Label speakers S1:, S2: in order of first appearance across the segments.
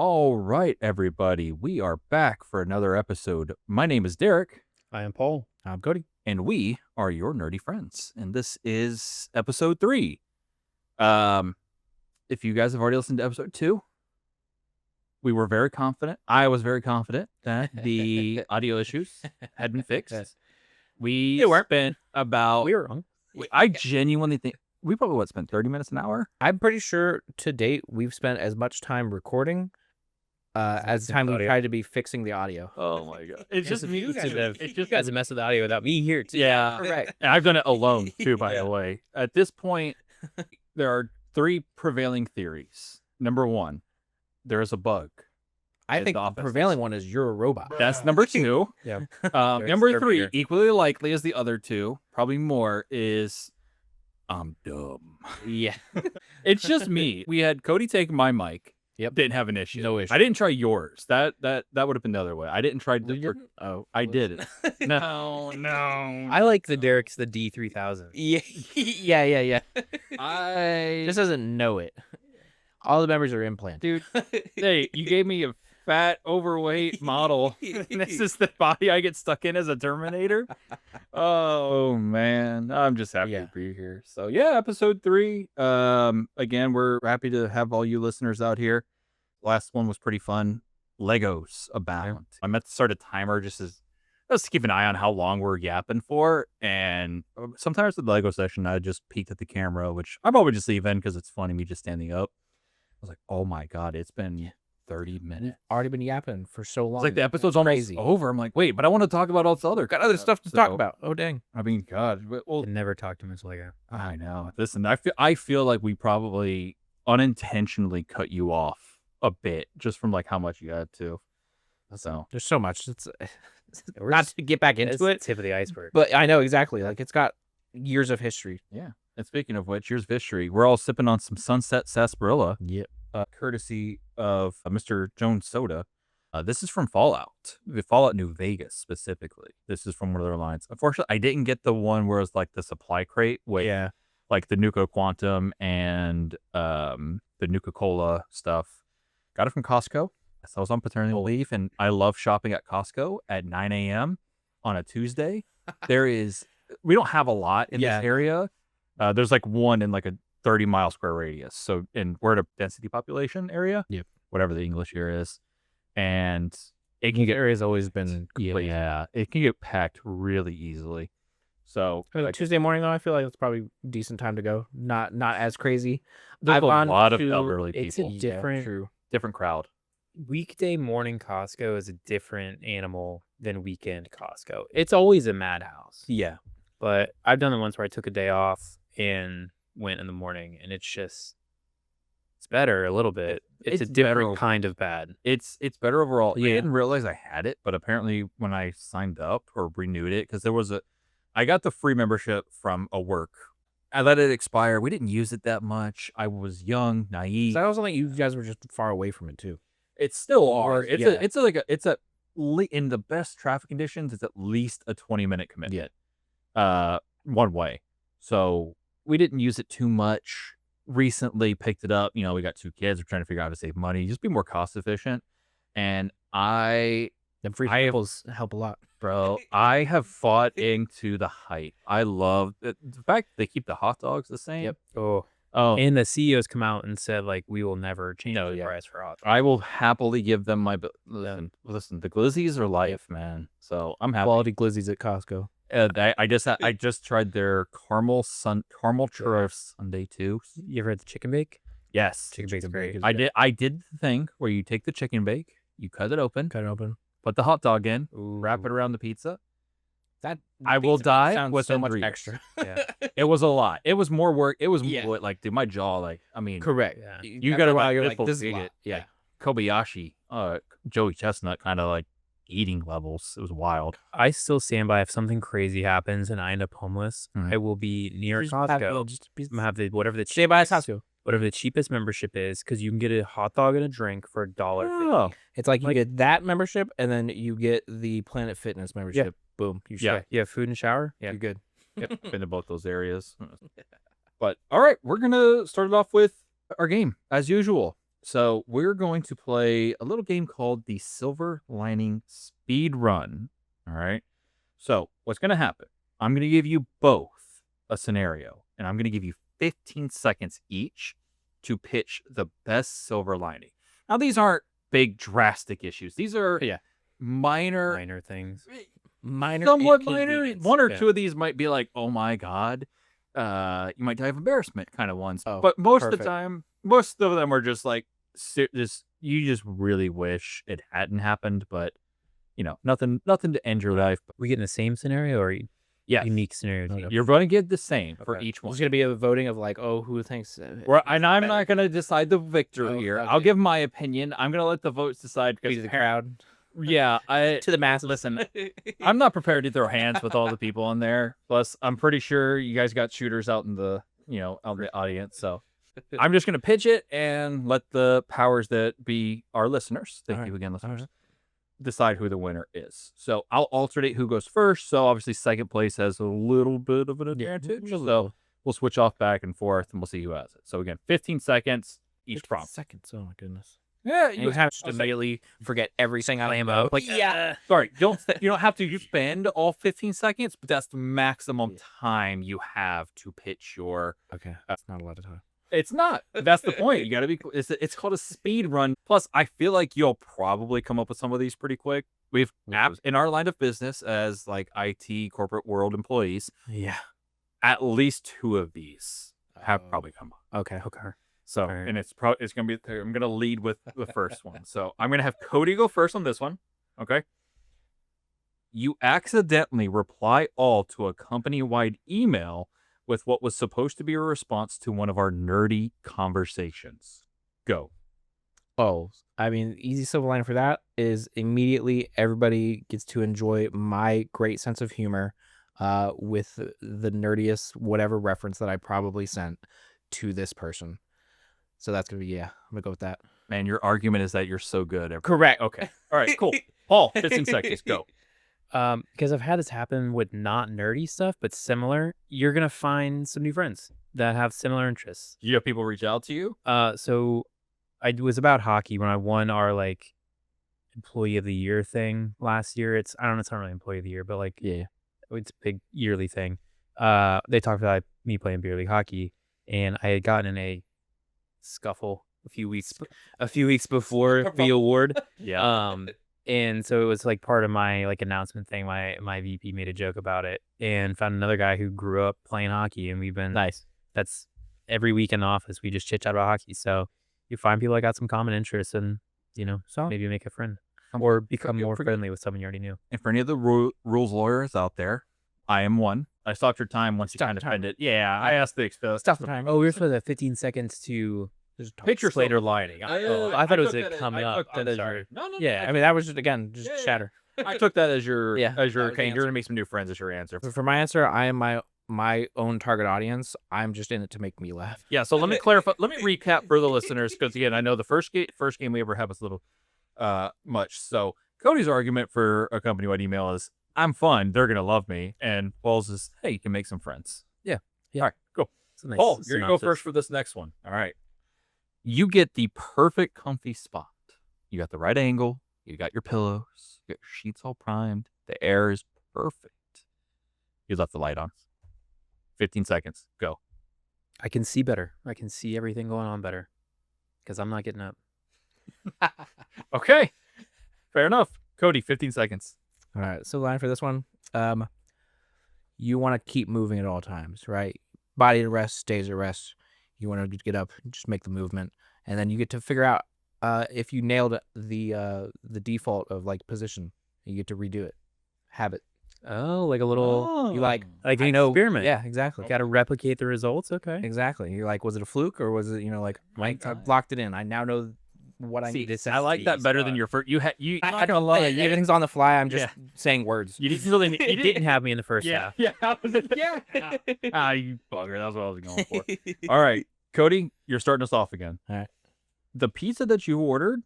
S1: All right, everybody. We are back for another episode. My name is Derek.
S2: I am Paul.
S3: I'm Cody.
S1: And we are your nerdy friends. And this is episode 3. If you guys have already listened to episode 2, we were very confident. I was very confident that the audio issues had been fixed.
S3: Yes.
S1: We
S3: They weren't.
S1: spent about...
S3: We were wrong.
S1: I genuinely think... We probably, spent 30 minutes an hour?
S3: I'm pretty sure to date we've spent as much time recording as time we've tried to be fixing the audio.
S1: Oh my God. It's just me.
S2: It's just guys mess with the audio without me here too.
S1: Yeah.
S3: Correct.
S1: And I've done it alone too, by the way. At this point, there are 3 prevailing theories. Number 1, there is a bug.
S3: I
S1: in
S3: think
S1: the
S3: the
S1: office.
S3: prevailing one is you're a robot.
S1: That's number 2.
S3: Yeah.
S1: Number 3,
S2: here.
S1: equally likely as the other 2, probably more, is I'm dumb.
S3: Yeah.
S1: It's just me. We had Cody take my mic.
S3: Yep.
S1: Didn't have an issue.
S3: No issue.
S1: I didn't try yours. That would have been the other way. I didn't try.
S3: You didn't? Oh,
S1: I did it. No.
S2: I like the Derek's the D3000.
S3: Yeah. yeah.
S1: I
S3: Just doesn't know it. All the members are implanted.
S1: dude. Hey, you gave me a fat, overweight model. This is the body I get stuck in as a Terminator. Oh man, I'm just happy
S3: Yeah.
S1: to be here. So yeah, episode 3. Again, we're happy to have all you listeners out here. Last one was pretty fun. Legos abound. I meant to start a timer just to keep an eye on how long we're yapping for. And sometimes with the Lego session, I just peeked at the camera, which I probably just leave in because it's funny me just standing up. I was like, oh my God, it's been 30 minutes.
S3: Already been yapping for so long.
S1: It's like the episode's almost
S3: crazy.
S1: over. I'm like, wait, but I want to talk about all this other
S3: Got other stuff to talk about. Oh dang.
S1: I mean, God. Well,
S2: I never talked to him as Lego.
S1: I know. Listen, I feel like we probably unintentionally cut you off a bit just from like how much you had to. So
S3: There's so much. It's not to get back into it,
S2: Tip of the iceberg.
S3: but I know exactly. Like it's got years of history.
S1: yeah. And speaking of which, here's history. We're all sipping on some Sunset Sarsaparilla,
S3: Yep.
S1: courtesy of Mr. Jones Soda. This is from Fallout, the Fallout New Vegas specifically. This is from one of their lines. Unfortunately, I didn't get the one where it's like the supply crate with
S3: Yeah.
S1: like the Nuka Quantum and the Nuka Cola stuff. Got it from Costco. So I was on paternity leave, and I love shopping at Costco at 9 a.m. on a Tuesday. We don't have a lot in
S3: Yeah.
S1: this area. There's like one in like a 30-mile square radius. So we're at a density population area.
S3: Yep.
S1: Whatever the English here is. And it can
S3: The
S1: get
S3: area's always been complete.
S1: yeah, it can get packed really easily. So like,
S3: Tuesday morning though, I feel like it's probably a decent time to go. Not as crazy.
S1: there's
S3: I've
S1: a
S3: gone
S1: lot of
S3: to-
S1: elderly
S2: it's a
S1: people.
S2: different-
S3: True.
S1: Different crowd.
S2: Weekday morning Costco is a different animal than weekend Costco. It's always a madhouse.
S1: Yeah.
S2: But I've done it once where I took a day off and went in the morning, and it's better a little bit. It's a
S1: It's better
S2: different
S1: over-
S2: kind of bad.
S1: It's better overall. I
S3: Yeah.
S1: didn't realize I had it, but apparently when I signed up or renewed it, because I got the free membership from a work. I let it expire. We didn't use it that much. I was young, naive.
S3: So I also think you guys were just far away from it too.
S1: It's still are.
S3: Or- yeah.
S1: In the best traffic conditions, it's at least a 20-minute commitment.
S3: Yeah.
S1: One way. So we didn't use it too much. Recently picked it up. You know, we got 2 kids. We're trying to figure out how to save money, just be more cost efficient. And
S3: The free
S1: I have-
S3: samples help a lot.
S1: bro, I have fought into the hype. I love the fact they keep the hot dogs the same.
S3: Yep.
S2: Oh,
S1: Oh,
S2: and the CEOs come out and said like we will never change
S1: No,
S2: the
S1: yeah.
S2: price for hot.
S1: I will happily give them my listen. The glizzies are life, man. So I'm happy.
S3: Quality glizzies at Costco.
S1: I just tried their caramel churro sundae too.
S2: You ever had the chicken bake?
S1: Yes,
S2: Chicken bake's great.
S1: I did the thing where you take the chicken bake, you cut it open,
S3: Cut it open.
S1: put the hot dog in, wrap it around the pizza.
S3: That
S1: I will
S3: pizza
S1: die
S3: sounds
S1: with
S3: so much
S1: 3 years.
S3: extra.
S2: Yeah.
S1: It was a lot. It was more work. It was
S3: Yeah.
S1: more like, dude, my jaw, like, I mean,
S3: Correct.
S2: Yeah.
S1: You
S3: After
S1: gotta
S3: a while,
S1: let
S3: you're like,
S1: people
S3: this is a
S1: dig
S3: lot.
S1: it. Yeah. Kobayashi, Joey Chestnut, kind of like eating levels. It was wild.
S2: I still stand by if something crazy happens and I end up homeless,
S1: Mhm.
S2: I will be near
S3: Just have
S2: Costco.
S3: to just be-
S2: I'm gonna have the
S3: Stay by Costco.
S2: whatever the cheapest membership is, because you can get a hot dog and a drink for $1.50.
S1: Oh,
S3: It's like you
S2: Like-
S3: get that membership, and then you get the Planet Fitness membership. Boom. You
S1: Yeah.
S3: stay.
S2: You have food and shower.
S3: You're good.
S1: yep, been to both those areas. But all right, we're gonna start it off with our game as usual. So we're going to play a little game called the Silver Lining Speed Run. All right. So what's going to happen? I'm going to give you both a scenario, and I'm going to give you 15 seconds each to pitch the best silver lining. Now, these aren't big, drastic issues. These are minor
S2: things.
S1: Somewhat minor.
S3: inconvenience.
S1: One or
S3: Yeah.
S1: two of these might be like, oh my God, you might die of embarrassment kind of ones.
S3: Oh,
S1: but most of
S3: perfect.
S1: the time, most of them are just like, you just really wish it hadn't happened, but nothing to end your life.
S2: We get in the same scenario or unique scenarios?
S3: Okay.
S1: You're going to get the same for
S3: Okay.
S1: each one.
S3: There's gonna be a voting of like, oh, who thinks?
S1: And I'm not going to decide the victor
S3: Oh,
S1: here.
S3: okay.
S1: I'll give my opinion. I'm going to let the votes decide
S3: Be
S1: because
S3: the crowd
S1: yeah,
S3: to the masses.
S1: listen. I'm not prepared to throw hands with all the people in there. Plus, I'm pretty sure you guys got shooters out in the out in the audience. So I'm just going to pitch it and let the powers that be, our listeners, thank you again, listeners, decide who the winner is. So I'll alternate who goes first. So obviously second place has a little bit of an advantage. So we'll switch off back and forth and we'll see who has it. So again, 15 seconds each prompt.
S3: Seconds. Oh my goodness.
S1: Yeah,
S3: You have to immediately forget everything I
S2: Slam
S3: know.
S2: out.
S3: Like,
S1: sorry, you don't have to spend all 15 seconds, but that's the maximum time you have to pitch your.
S3: okay, that's not a lot of time.
S1: It's not. That's the point. You got to be. It's called a speed run. Plus, I feel like you'll probably come up with some of these pretty quick. We've in our line of business as like IT corporate world employees.
S3: Yeah.
S1: At least two of these have probably come up.
S3: Okay.
S1: So,
S2: right.
S1: and it's going to be, I'm going to lead with the first one. So I'm going to have Cody go first on this one. Okay. You accidentally reply all to a company-wide email with what was supposed to be a response to one of our nerdy conversations. Go.
S3: Oh, I mean, easy silver lining for that is immediately everybody gets to enjoy my great sense of humor with the nerdiest whatever reference that I probably sent to this person. So that's going to be, I'm going to go with that.
S1: Man, your argument is that you're so good.
S3: Correct.
S1: Okay. All right, cool. Paul, 15 seconds. Go.
S2: Because I've had this happen with not nerdy stuff, but similar. You're gonna find some new friends that have similar interests.
S1: You have people reach out to you?
S2: So it was about hockey when I won our like employee of the year thing last year. It's not really employee of the year, but like it's a big yearly thing. They talked about me playing beer league hockey, and I had gotten in a scuffle a few weeks before the award.
S1: Yeah.
S2: And so it was like part of my like announcement thing. My VP made a joke about it and found another guy who grew up playing hockey, and we've been that's every week in the office we just chit chat about hockey. So you find people that got some common interests, and so maybe make a friend or become more friendly with someone you already knew.
S1: And for any of the rules lawyers out there, I am one. I stopped your time once you kind of ended. Yeah, I asked the
S3: Stop the time.
S2: Oh, we were supposed to have 15 seconds to
S1: picture
S2: later lining. I thought it was coming up.
S1: I'm sorry. No.
S3: Yeah, I mean, that was just, again, chatter.
S1: I took that as your
S3: Yeah,
S1: as your
S3: that was the
S1: okay. You're
S3: answer.
S1: gonna make some new friends as your answer.
S3: For my answer, I am my own target audience. I'm just in it to make me laugh.
S1: Yeah. So let me clarify. Let me recap for the listeners, because again, I know the first game we ever had was a little much. So Cody's argument for a company-wide email is, I'm fun, they're gonna love me, and Paul's is, hey, you can make some friends.
S2: Yeah.
S1: All right. Cool.
S2: Nice
S1: Paul, you're gonna go
S2: synopsis.
S1: first for this next one. All right. You get the perfect comfy spot. You got the right angle. You got your pillows. You got your sheets all primed. The air is perfect. You left the light on. 15 seconds. Go.
S2: I can see better. I can see everything going on better because I'm not getting up.
S1: Okay. Fair enough. Cody, 15 seconds.
S3: All right. So the line for this one, you want to keep moving at all times, right? Body at rest, stays at rest. You want to get up, just make the movement, and then you get to figure out if you nailed the default of like position. You get to redo it. Habit.
S2: Oh, like a little
S3: You like
S2: experiment.
S3: Yeah, exactly.
S2: Got to replicate the results. Okay.
S3: Exactly. You're like, was it a fluke or was it like I locked it in? I now know what I need to say.
S1: I like that better than your first.
S3: I don't love it. Everything's on the fly. I'm just saying words.
S1: You didn't.
S2: It didn't have me in the first half.
S1: Yeah. Ah, you bugger. That's what I was going for. All right, Cody, you're starting us off again.
S3: All right.
S1: The pizza that you ordered,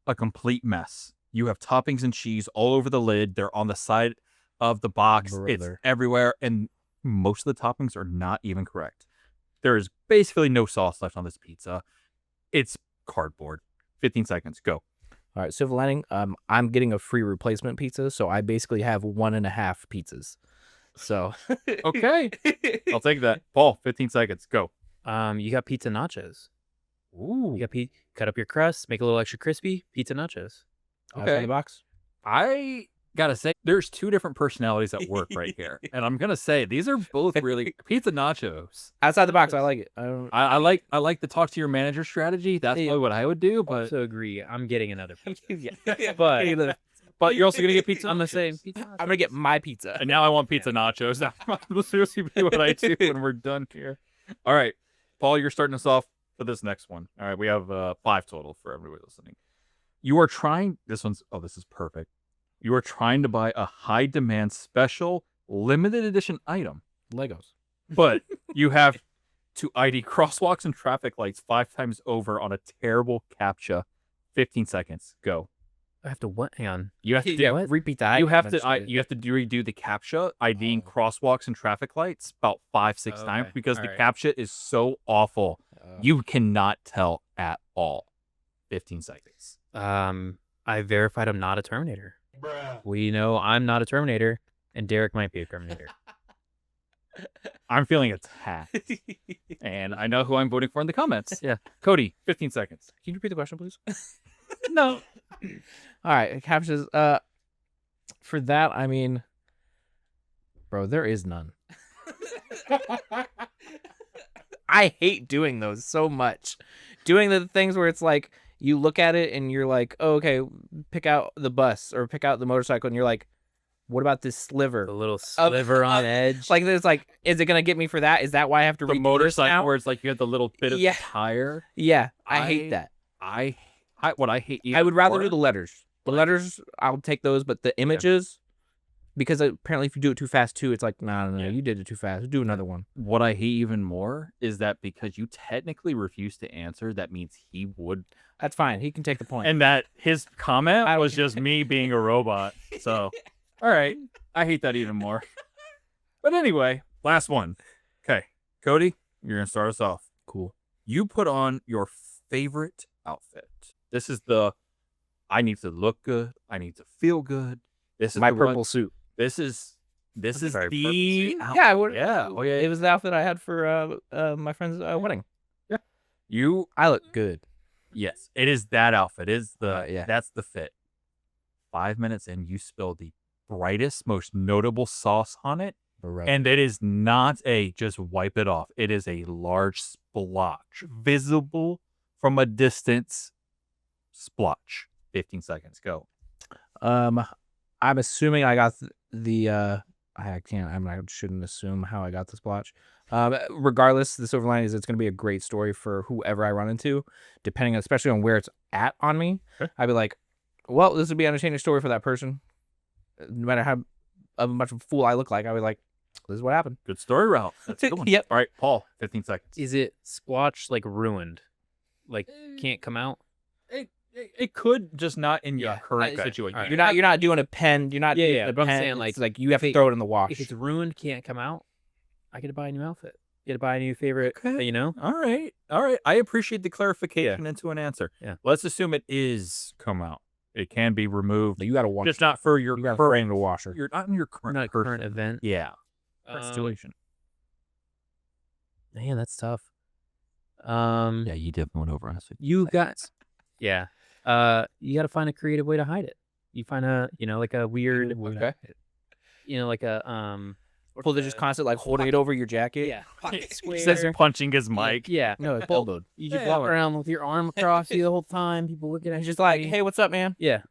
S1: a complete mess. You have toppings and cheese all over the lid. They're on the side of the box. It's
S3: Brother.
S1: everywhere, and most of the toppings are not even correct. There is basically no sauce left on this pizza. It's cardboard. 15 seconds. Go.
S3: All right, silver lining. I'm getting a free replacement pizza, so I basically have 1.5 pizzas. So
S1: Okay. I'll take that. Paul, 15 seconds. Go.
S2: You got pizza nachos.
S1: Ooh.
S2: You got cut up your crust, make it a little extra crispy. Pizza nachos.
S3: outside
S1: Okay.
S3: the box.
S1: I gotta say, there's two different personalities at work right here, and I'm gonna say these are both really pizza nachos.
S3: Outside the box, I like it. I don't.
S1: I like the talk to your manager strategy. That's
S3: Yeah.
S1: probably what I would do,
S2: I
S1: but
S2: also agree. I'm getting another pizza.
S3: Yeah.
S2: But
S1: you're also gonna get pizza.
S2: I'm the
S1: nachos.
S2: same. Pizza
S3: I'm gonna get my pizza.
S1: And now I want pizza nachos. That will seriously be what I do when we're done here. All right, Paul, you're starting us off for this next one. All right, we have 5 total for everybody listening. You are trying. This is perfect. You are trying to buy a high demand special limited edition item,
S3: Legos.
S1: but you have to ID crosswalks and traffic lights 5 times over on a terrible captcha. 15 seconds. Go.
S2: I have to what? Hang on.
S1: You have to do.
S3: Repeat that.
S1: You have to redo the captcha, IDing crosswalks and traffic lights about 5-6 times
S2: Okay.
S1: because
S2: All
S1: the
S2: right.
S1: captcha is so awful. You cannot tell at all. 15 seconds.
S2: I verified I'm not a Terminator. We know I'm not a Terminator, and Derek might be a Terminator.
S1: I'm feeling attacked, and I know who I'm voting for in the comments.
S2: Yeah.
S1: Cody, 15 seconds.
S3: Can you repeat the question, please?
S1: No.
S3: All right, captures. For that, I mean, bro, there is none. I hate doing those so much. Doing the things where it's like you look at it and you're like, oh, okay, pick out the bus or pick out the motorcycle, and you're like, what about this sliver?
S2: The little sliver on edge.
S3: Like, there's like, is it gonna get me for that? Is that why I have to
S1: The
S3: read
S1: motorcycle
S3: now?
S1: where it's like you have the little bit of
S3: Yeah.
S1: tire.
S3: Yeah, I hate that.
S1: What I hate.
S3: I would rather
S1: more-
S3: do the letters. The letters, I'll take those, but the images, because apparently if you do it too fast too, it's like, no,
S1: Yeah.
S3: you did it too fast. Do another one.
S1: What I hate even more is that because you technically refuse to answer, that means he would,
S3: That's fine. He can take the point.
S1: and that his comment
S3: I don't
S1: was
S3: care.
S1: just me being a robot. So, all right, I hate that even more. But anyway, last one. Okay, Cody, you're gonna start us off.
S3: Cool.
S1: You put on your favorite outfit. This is I need to look good. I need to feel good. This is
S3: My
S1: the one-
S3: purple suit.
S1: This is
S2: Sorry,
S1: the
S2: purple
S1: outfit.
S3: Yeah,
S1: Oh yeah.
S3: It was the outfit I had for my friend's wedding.
S1: You
S3: I look good.
S1: Yes, it is that outfit. It is
S3: Yeah.
S1: That's the fit. 5 minutes in, you spill the brightest, most notable sauce on it, and it is not a just wipe it off. It is a large splotch, visible from a distance. Splotch. 15 seconds. Go.
S3: I'm assuming I got I shouldn't assume how I got the splotch. Regardless, the silver lining is it's going to be a great story for whoever I run into, depending especially on where it's at on me.
S1: Okay.
S3: I'd be like, well, this would be an entertaining story for that person. No matter how much of a fool I look like, I would like, this is what happened.
S1: Good story route. That's a good one.
S3: Yep.
S1: All right, Paul. 15 seconds.
S2: Is it splotch like ruined? Like can't come out?
S1: It could, just not in your
S2: Yeah,
S1: current
S2: okay.
S1: situation.
S2: All right.
S3: You're not doing a pen. You're not
S2: Yeah,
S3: doing
S2: yeah,
S3: a
S2: but I'm
S3: pen.
S2: saying, like,
S3: it's like you have to
S2: if
S3: throw it in the wash.
S2: If it's ruined, can't come out. I gotta buy a new outfit. You gotta buy a new favorite.
S1: Okay.
S2: You know?
S1: All right. I appreciate the clarification into an answer.
S2: Yeah.
S1: Let's assume it is come out. It can be removed.
S3: You got to wash.
S1: Just not for your
S3: You got to throw it in
S1: current.
S3: the washer.
S1: You're not in your current.
S2: Not a
S1: person.
S2: current event.
S1: Yeah. Current situation.
S2: Man, that's tough.
S1: Yeah, you definitely went over us.
S2: You got. Yeah. You got to find a creative way to hide it. You find like a weird,
S3: Okay.
S2: like a
S3: Well, they're just constantly like holding it over your jacket.
S2: yeah, pocket
S1: He
S2: square.
S1: says punching his mic.
S2: Yeah.
S3: No, it's
S2: Well,
S3: elbowed.
S2: You just
S1: Yeah.
S2: walk around with your arm across you the whole time. People looking at
S3: He's
S2: you.
S3: just like, hey, what's up, man?
S2: Yeah.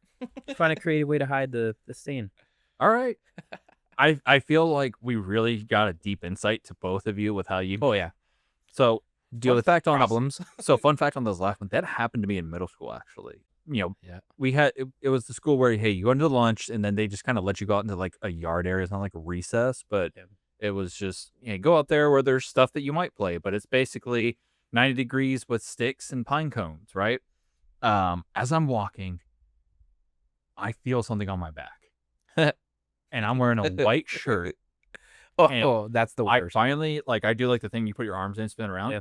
S2: Find a creative way to hide the stain.
S1: All right. I feel like we really got a deep insight to both of you with how you.
S3: Oh yeah.
S1: So
S3: Deal with
S1: fact on
S3: problems.
S1: So fun fact on those last one that happened to me in middle school actually.
S3: Yeah.
S1: We had it was the school where hey you go into lunch and then they just kind of let you go out into like a yard area. It's not like a recess, but
S2: Yeah.
S1: it was just go out there where there's stuff that you might play, but it's basically 90 degrees with sticks and pine cones, right? As I'm walking, I feel something on my back, and I'm wearing a white shirt.
S3: Oh, that's the
S1: I
S3: worst.
S1: finally I do like the thing you put your arms in, spin around.
S2: Yeah.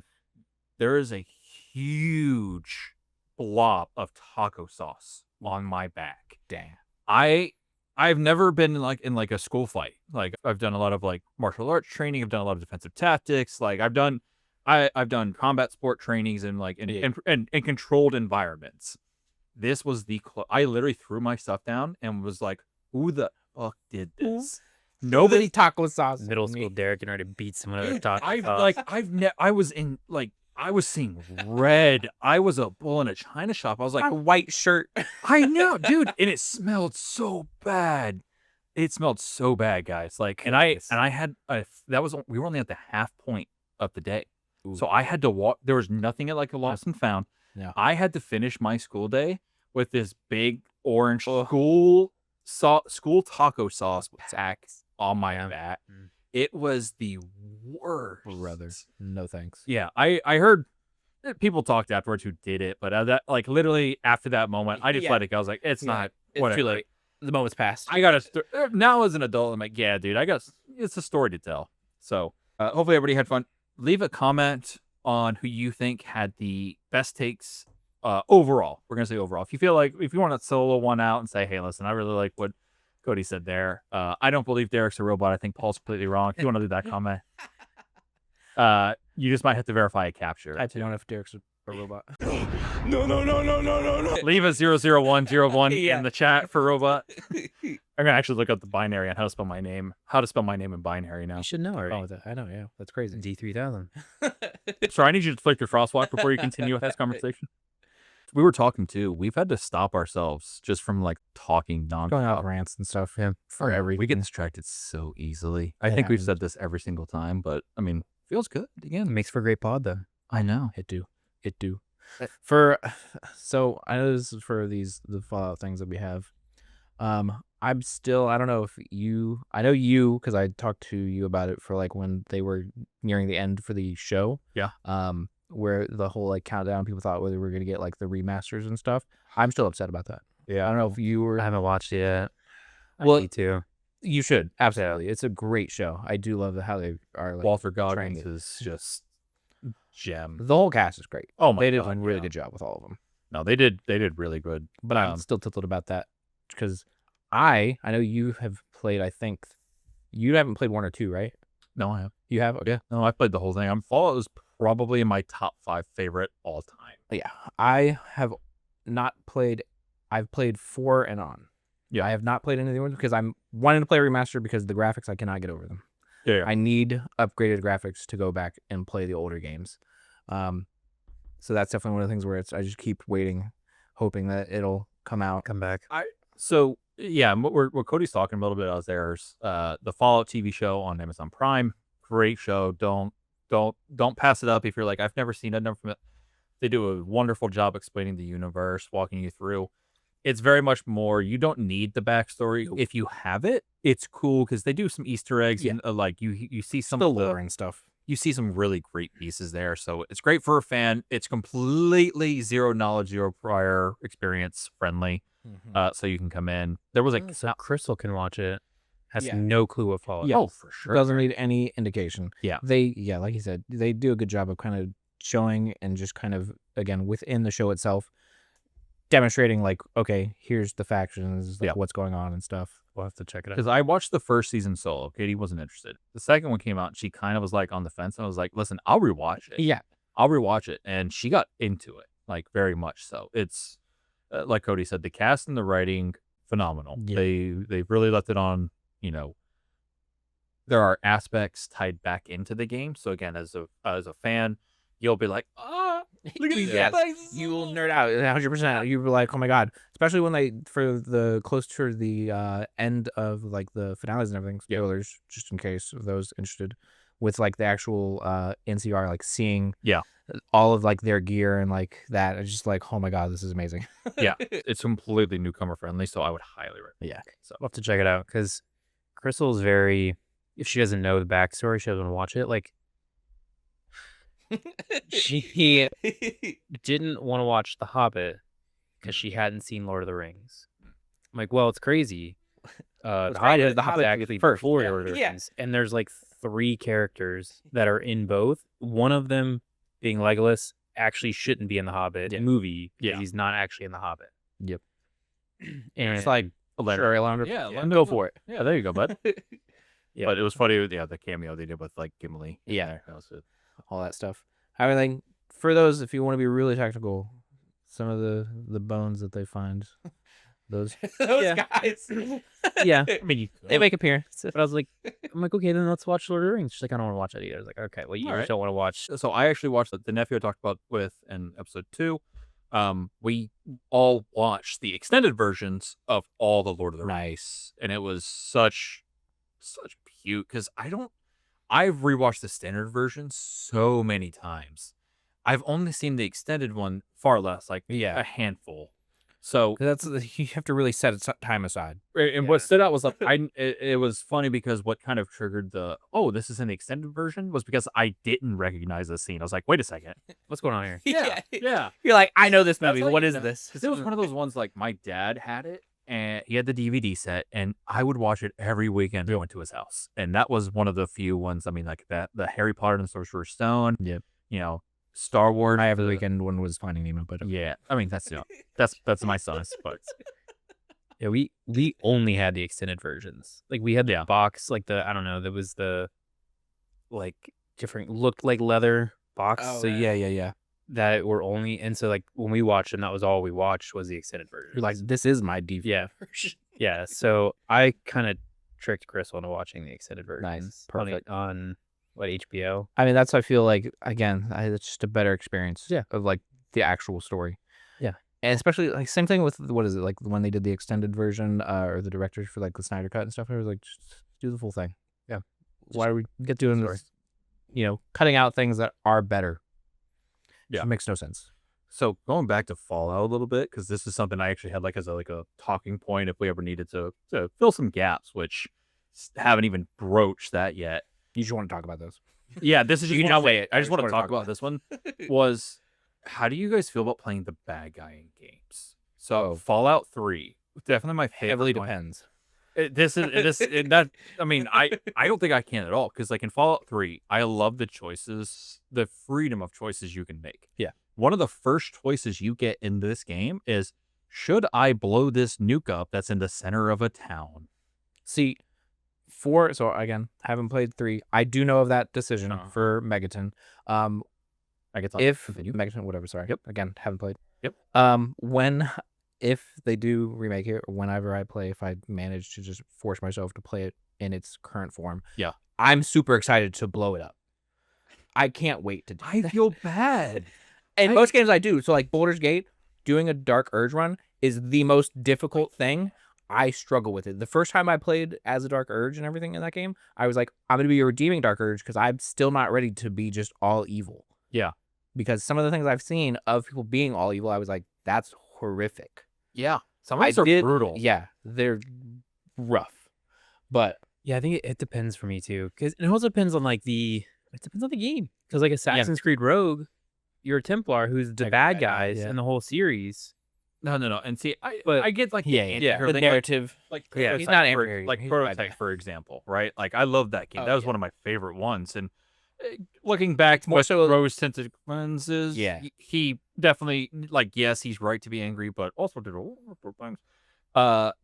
S1: There is a huge blob of taco sauce on my back.
S3: Dang.
S1: I've never been in a school fight. Like I've done a lot of like martial arts training. I've done a lot of defensive tactics. Like I've done combat sport trainings in like in controlled environments. This was I literally threw my stuff down and was like, who the fuck did this? Nobody.
S3: Taco sauce.
S2: Middle school Derek and already beat someone at a taco.
S1: I was seeing red. I was a bull in a china shop. I was like,
S3: my white shirt.
S1: I know, dude, and it smelled so bad. It smelled so bad, guys. Like, and I had we were only at the half point of the day, so I had to walk. There was nothing at like a lost and found.
S3: Yeah,
S1: I had to finish my school day with this big orange school taco sauce pack on my back. It was the worst.
S3: Brother, no thanks.
S1: Yeah, I heard people talked afterwards who did it, but that like literally after that moment, I just let it go. I was like, it's not.
S3: It's
S1: whatever.
S3: too late. The moment's passed.
S1: I got now as an adult. I'm like, yeah, dude, it's a story to tell. So hopefully everybody had fun. Leave a comment on who you think had the best takes overall. We're gonna say overall. If you want to solo one out and say, hey, listen, I really like what Cody said there. I don't believe Derek's a robot. I think Paul's completely wrong. If you want to do that comment, you just might have to verify a capture.
S3: I don't know if Derek's a robot.
S4: No.
S1: Leave a 00101 in the chat for robot. I'm gonna actually look up the binary on how to spell my name. How to spell my name in binary now.
S2: You should know already.
S3: Oh, I know. Yeah, that's crazy.
S2: D3000.
S1: Sorry, I need you to flick your frostwalk before you continue with this conversation. We were talking too. We've had to stop ourselves just from like talking nonstop.
S3: Going out rants and stuff. Yeah, for everything.
S1: We get distracted so easily. I think we've said this every single time, but I mean, feels good again.
S2: It makes for a great pod though.
S1: I know.
S3: It do. So I know this is for the Fallout things that we have. I'm still, I don't know if I know you, because I talked to you about it for like when they were nearing the end for the show.
S1: Yeah.
S3: Where the whole like countdown, people thought whether we were going to get like the remasters and stuff. I'm still upset about that.
S1: Yeah.
S3: I don't know if you were.
S2: I haven't watched it yet.
S3: Well,
S2: I need to.
S3: You should. Absolutely. It's a great show. I do love how they are like.
S1: Walter Goggins is just gem.
S3: The whole cast is great.
S1: Oh my
S3: They did
S1: God,
S3: a really
S1: yeah.
S3: good job with all of them.
S1: No, they did really good.
S3: But I'm still tilted about that because I know you have played, I think you haven't played 1 or 2, right?
S1: No, I have.
S3: You have? Okay.
S1: Yeah. No, I played the whole thing. Fallout was probably in my top 5 favorite all time.
S3: Yeah. I have not played, I've played 4 and on.
S1: Yeah.
S3: I have not played any of the ones because I'm wanting to play remastered because the graphics, I cannot get over them.
S1: Yeah.
S3: I need upgraded graphics to go back and play the older games. So that's definitely one of the things where I just keep waiting, hoping that it'll come back.
S1: So yeah, what Cody's talking a little bit about there's the Fallout TV show on Amazon Prime. Great show. Don't pass it up if you're like, I've never seen it. They do a wonderful job explaining the universe, walking you through. It's very much more, you don't need the backstory. If you have it, it's cool because they do some Easter eggs and like you see some
S3: The lore and stuff.
S1: You see some really great pieces there. So it's great for a fan. It's completely zero knowledge, zero prior experience friendly. So you can come in. There was like
S2: So Crystal can watch it. Has
S3: Yeah.
S2: no clue what Fallout is.
S3: Yeah.
S1: Oh, for sure.
S3: Doesn't need any indication.
S1: Yeah.
S3: Like you said, they do a good job of kind of showing and just kind of, again, within the show itself, demonstrating like, okay, here's the factions, like what's going on and stuff.
S2: We'll have to check it out.
S1: Because I watched the first season solo. Katie wasn't interested. The second one came out and she kind of was like on the fence. And I was like, listen, I'll rewatch it.
S3: Yeah.
S1: I'll rewatch it. And she got into it, like very much so. It's like Cody said, the cast and the writing, phenomenal.
S3: Yeah.
S1: They really left it on, there are aspects tied back into the game. So again, as a fan, you'll be like, look at these things.
S3: You will nerd out 100%. You'll be like, oh my God. Especially when for the close to the end of like the finales and everything, spoilers, just in case of those interested, with like the actual NCR, like seeing all of like their gear and like that. It's just like, oh my God, this is amazing.
S1: Yeah. It's completely newcomer friendly. So I would highly recommend
S3: Yeah.
S1: So
S2: We'll have to check it out because Crystal's very, if she doesn't know the backstory, she doesn't want to watch it. Like, she didn't want to watch The Hobbit because she hadn't seen Lord of the Rings. I'm like, well, it's crazy. The Hobbit actually
S3: first.
S2: before
S3: Yeah.
S2: Lord of the
S3: Yeah.
S2: Rings. And there's like 3 characters that are in both. One of them being Legolas actually shouldn't be in the Hobbit movie because he's not actually in the Hobbit.
S3: Yep.
S2: And
S3: It's like, sure, Alejandro.
S1: Yeah,
S3: Go for it.
S1: Yeah, there you go, bud.
S2: Yeah.
S1: But it was funny, the cameo they did with like Gimli.
S3: Yeah.
S1: That was it.
S3: All that stuff. I mean, for those, if you want to be really technical, some of the bones that they find, those
S2: guys. Yeah.
S1: I mean,
S3: they make appearance.
S2: But I was like, okay, then let's watch Lord of the Rings. She's like, I don't want to watch that either. I was like, okay, well, you just don't want to watch.
S1: So I actually watched the nephew I talked about with in episode 2. We all watched the extended versions of all the Lord of the Rings, and it was such cute because I've rewatched the standard version so many times. I've only seen the extended one far less, like a handful. So
S3: You have to really set time aside.
S1: and what stood out was like it was funny because what kind of triggered this is in the extended version was because I didn't recognize the scene. I was like, wait a second,
S2: What's going on here?
S1: yeah.
S3: You're like, I know this
S1: That's
S3: movie.
S1: how
S3: What
S1: you
S3: is
S1: know.
S3: this?
S1: Because it was one of those ones like my dad had it and he had the DVD set and I would watch it every weekend going to his house. And that was one of the few ones, I mean, like that, the Harry Potter and the Sorcerer's Stone,
S3: Yep.
S1: you know, Star Wars.
S3: My every weekend one was Finding Nemo, but
S1: Yeah. I mean, that's my son's, but
S2: Yeah, we only had the extended versions. Like we had the box, like I don't know, there was the like different looked like leather box.
S3: Oh,
S2: So
S3: yeah.
S2: that were only, and so like when we watched them, that was all we watched was the extended version.
S3: You're like, this is my DVD.
S2: version. Yeah. So I kind of tricked Crystal into watching the extended versions.
S3: Perfect.
S2: On what, HBO?
S3: I mean, I feel like, again, it's just a better experience of like the actual story.
S2: Yeah.
S3: And especially like same thing with what is it, like when they did the extended version or the directors for like the Snyder Cut and stuff, it was like, just do the full thing.
S2: Yeah.
S3: Why are we doing this? Cutting out things that are better.
S1: Yeah.
S3: It makes no sense.
S1: So going back to Fallout a little bit, because this is something I actually had like as a talking point if we ever needed to fill some gaps, which haven't even broached that yet.
S3: You just want to talk about those.
S1: Yeah, this is just
S3: You
S1: one
S3: just say it.
S1: I just want to talk about this one. Was how do you guys feel about playing the bad guy in games? So Fallout 3, definitely my favorite.
S3: Heavily
S1: one.
S3: depends.
S1: I mean, I don't think I can at all because like in Fallout 3, I love the choices, the freedom of choices you can make.
S3: Yeah.
S1: One of the first choices you get in this game is, should I blow this nuke up that's in the center of a town?
S3: See, so again, haven't played 3. I do know of that decision for Megaton. Megaton, whatever, sorry.
S1: Yep.
S3: Again, haven't played.
S1: Yep.
S3: If they do remake it, or whenever I play, if I manage to just force myself to play it in its current form, I'm super excited to blow it up. I can't wait to do
S1: I
S3: that.
S1: feel bad.
S3: In most games I do. So like Baldur's Gate, doing a Dark Urge run is the most difficult thing. I struggle with it. The first time I played as a Dark Urge and everything in that game, I was like, I'm going to be a redeeming Dark Urge because I'm still not ready to be just all evil.
S1: Yeah.
S3: Because some of the things I've seen of people being all evil, I was like, that's horrific.
S1: Yeah. Some of these are brutal.
S3: Yeah. They're rough. But
S2: yeah, I think it depends for me too. Because it also depends on it depends on the game. Because like Assassin's Creed Rogue, you're a Templar who's the bad guys in the whole series.
S1: No. And see, I get like
S3: the narrative.
S1: He's
S3: not
S1: Prototype, for example, right? Like I love that game. That was one of my favorite ones. And looking back to what Rose Tinted Lenses, he definitely yes, he's right to be angry, but also did a lot of things.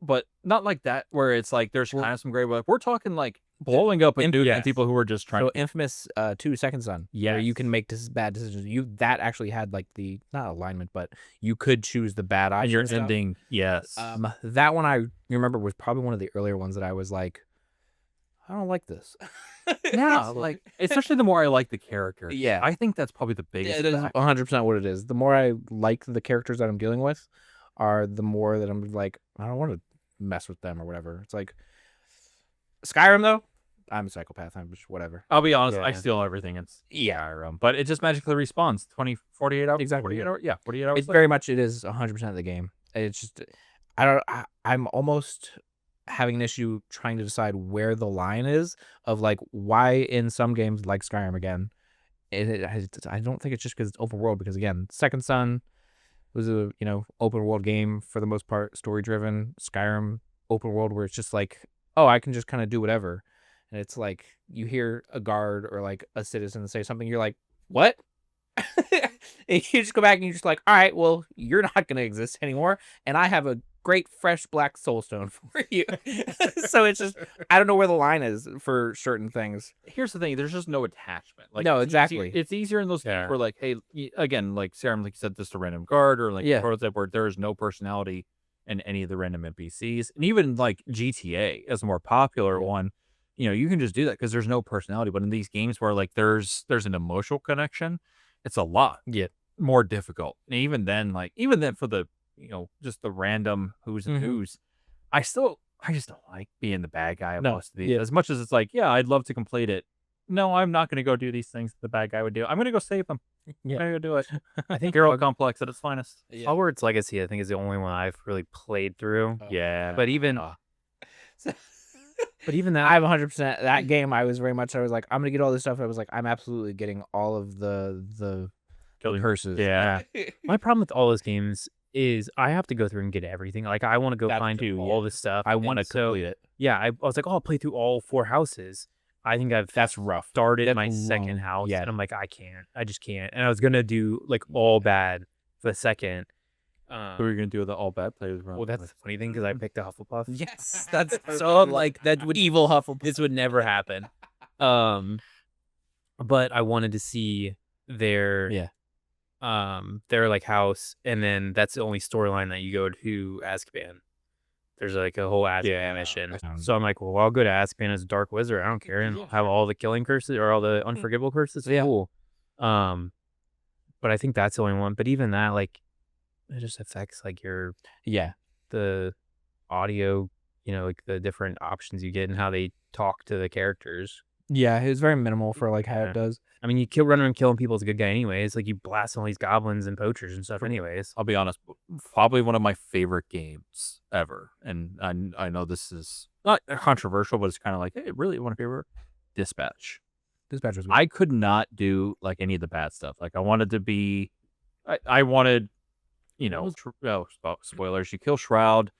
S1: But not like that where it's like there's kind of some gray. We're talking like blowing up a dude and people who are just trying.
S3: So Infamous 2 Second Son, where you can make bad decisions. That actually had like the not alignment, but you could choose the bad option.
S1: And your ending, yes.
S3: That one I remember was probably one of the earlier ones that I was like, I don't like this.
S1: Yeah, like especially the more I like the character.
S3: Yeah,
S1: I think that's probably the biggest.
S3: It is 100% what it is. The more I like the characters that I'm dealing with, are the more that I'm like, I don't want to mess with them or whatever. It's like Skyrim though. I'm a psychopath. I'm just whatever.
S1: I'll be honest. I steal everything in Skyrim, but it just magically respawns 48 hours.
S3: Exactly.
S1: 48 hours. Yeah, 48 hours.
S3: It's very much. It is 100% of the game. It's just I'm almost having an issue trying to decide where the line is of like why in some games like Skyrim again, I don't think it's just because it's open world, because again, Second Son was a open world game for the most part, story driven. Skyrim open world where it's just like, oh, I can just kind of do whatever, and it's like you hear a guard or like a citizen say something, you're like, what? And you just go back and you're just like, all right, well, you're not going to exist anymore. And I have a great fresh black soulstone for you. So it's just, I don't know where the line is for certain things.
S1: Here's the thing: there's just no attachment. Like,
S3: No,
S1: it's
S3: exactly.
S1: It's easier in those games
S2: Yeah.
S1: where, like, hey, again, like Sarah, like you said, this a random guard or like
S3: Yeah.
S1: prototype where there is no personality in any of the random NPCs, and even like GTA as a more popular
S3: Yeah.
S1: one, you can just do that because there's no personality. But in these games where like there's an emotional connection, it's a lot more difficult. And even then for the just the random who's and
S3: Mhm.
S1: who's, I just don't like being the bad guy of
S3: No,
S1: most of these.
S3: yeah.
S1: As much as it's like, yeah, I'd love to complete it. No, I'm not going to go do these things that the bad guy would do. I'm going to go save them.
S3: Yeah.
S1: I'm going to go do it.
S2: I think
S1: Hero complex at its finest.
S3: Yeah.
S2: Hogwarts Legacy, I think, is the only one I've really played through.
S3: Oh.
S1: Yeah.
S2: But even
S3: But even that, I'm 100% that game. I was like, I'm gonna get all this stuff. I was like, I'm absolutely getting all of the curses.
S1: Yeah.
S2: my problem with all those games is I have to go through and get everything. Like, I want to go
S3: That
S2: find
S3: too,
S2: all
S3: yeah.
S2: this stuff.
S3: I want to
S2: and so,
S3: complete it.
S2: Yeah, I was like, oh, I'll play through all 4 houses. I think I've
S3: That's rough.
S2: started
S3: That's
S2: my
S3: long.
S2: second house,
S3: Yeah.
S2: and I'm like, I can't. I just can't. And I was gonna do like all bad for the second.
S1: What are you going to do with the all bad players?
S2: Well, that's the funny thing because I picked a Hufflepuff.
S3: Yes,
S2: That's so like that would
S3: evil Hufflepuff.
S2: this would never happen. But I wanted to see their like house, and then that's the only storyline that you go to Azkaban. There's like a whole Azkaban mission. So I'm like, well, I'll go to Azkaban as a dark wizard. I don't care, and I'll have all the killing curses or all the unforgivable curses.
S3: Yeah.
S2: Cool. But I think that's the only one. But even that, like, it just affects like the audio, like the different options you get and how they talk to the characters.
S3: Yeah, it was very minimal for like how
S2: Yeah.
S3: it does.
S2: I mean, you run around killing people as a good guy anyways. Like, you blast all these goblins and poachers and stuff anyways.
S1: I'll be honest, probably one of my favorite games ever. And I know this is not controversial, but it's kind of like, hey, really one of my favorite. Dispatch.
S3: Dispatch was good.
S1: I could not do like any of the bad stuff. Like, I wanted to be, I wanted, spoilers. You kill Shroud,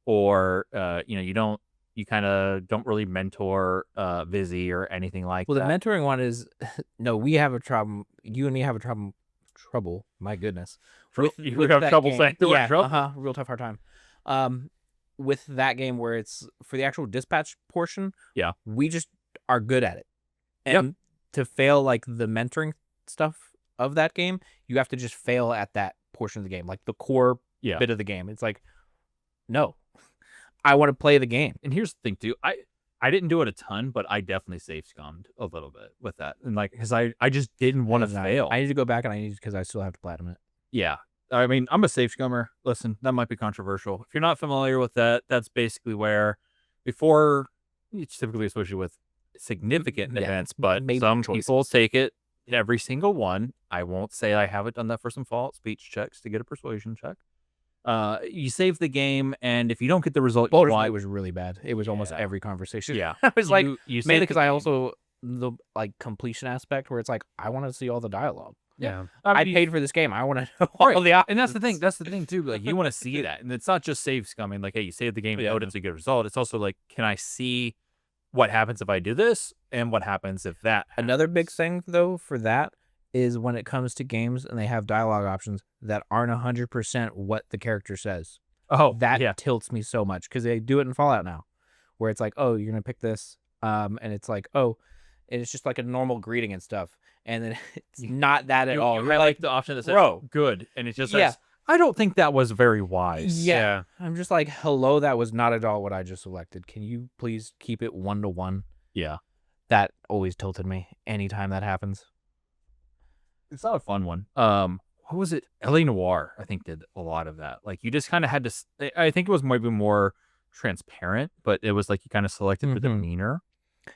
S1: or you kind of don't really mentor Vizzy or anything like
S3: Well, the
S1: that.
S3: mentoring one is no. We have a trouble. You and me have a trouble. My goodness.
S1: You would have trouble saying the word
S3: yeah,
S1: trouble?
S3: real tough hard time. With that game where it's for the actual dispatch portion.
S1: Yeah.
S3: We just are good at it. And to fail like the mentoring stuff of that game, you have to just fail at that portion of the game, like the core bit of the game. It's like, no, I want to play the game.
S1: And here's the thing too. I didn't do it a ton, but I definitely safe scummed a little bit with that. And like, because I just didn't want to fail.
S3: I need to go back and because I still have to platinum it.
S1: Yeah. I mean, I'm a safe scummer. Listen, that might be controversial. If you're not familiar with that, that's basically where before it's typically associated with significant events, but some people take it every single one. I won't say I haven't done that for some Fallout speech checks to get a persuasion check. You save the game, and if you don't get the result you want,
S3: it was really bad. It was almost every conversation.
S1: Yeah.
S3: I was like,
S1: you
S3: mainly because I also the like completion aspect where it's like I want to see all the dialogue.
S2: Yeah.
S3: I paid for this game. I want to know all the options.
S1: And that's the thing. That's the thing too. Like, you want to see that, and it's not just save scumming. Like, hey, you save the game, and it's a good result. It's also like, can I see what happens if I do this, and what happens if that happens?
S3: Another big thing though for that is when it comes to games and they have dialogue options that aren't 100% what the character says.
S1: Oh,
S3: that tilts me so much because they do it in Fallout now, where it's like, oh, you're gonna pick this, and it's like, oh, and it's just like a normal greeting and stuff, and then it's not that at all.
S1: You highlight the option that says good, and it just says, I don't think that was very wise.
S3: Yeah. I'm just like, hello, that was not at all what I just selected. Can you please keep it 1-to-1?
S1: Yeah.
S3: That always tilted me anytime that happens.
S1: It's not a fun one. What was it? L.A. Noire, I think, did a lot of that. Like, you just kind of had to, I think it was maybe more transparent, but it was like you kind of selected the demeanor.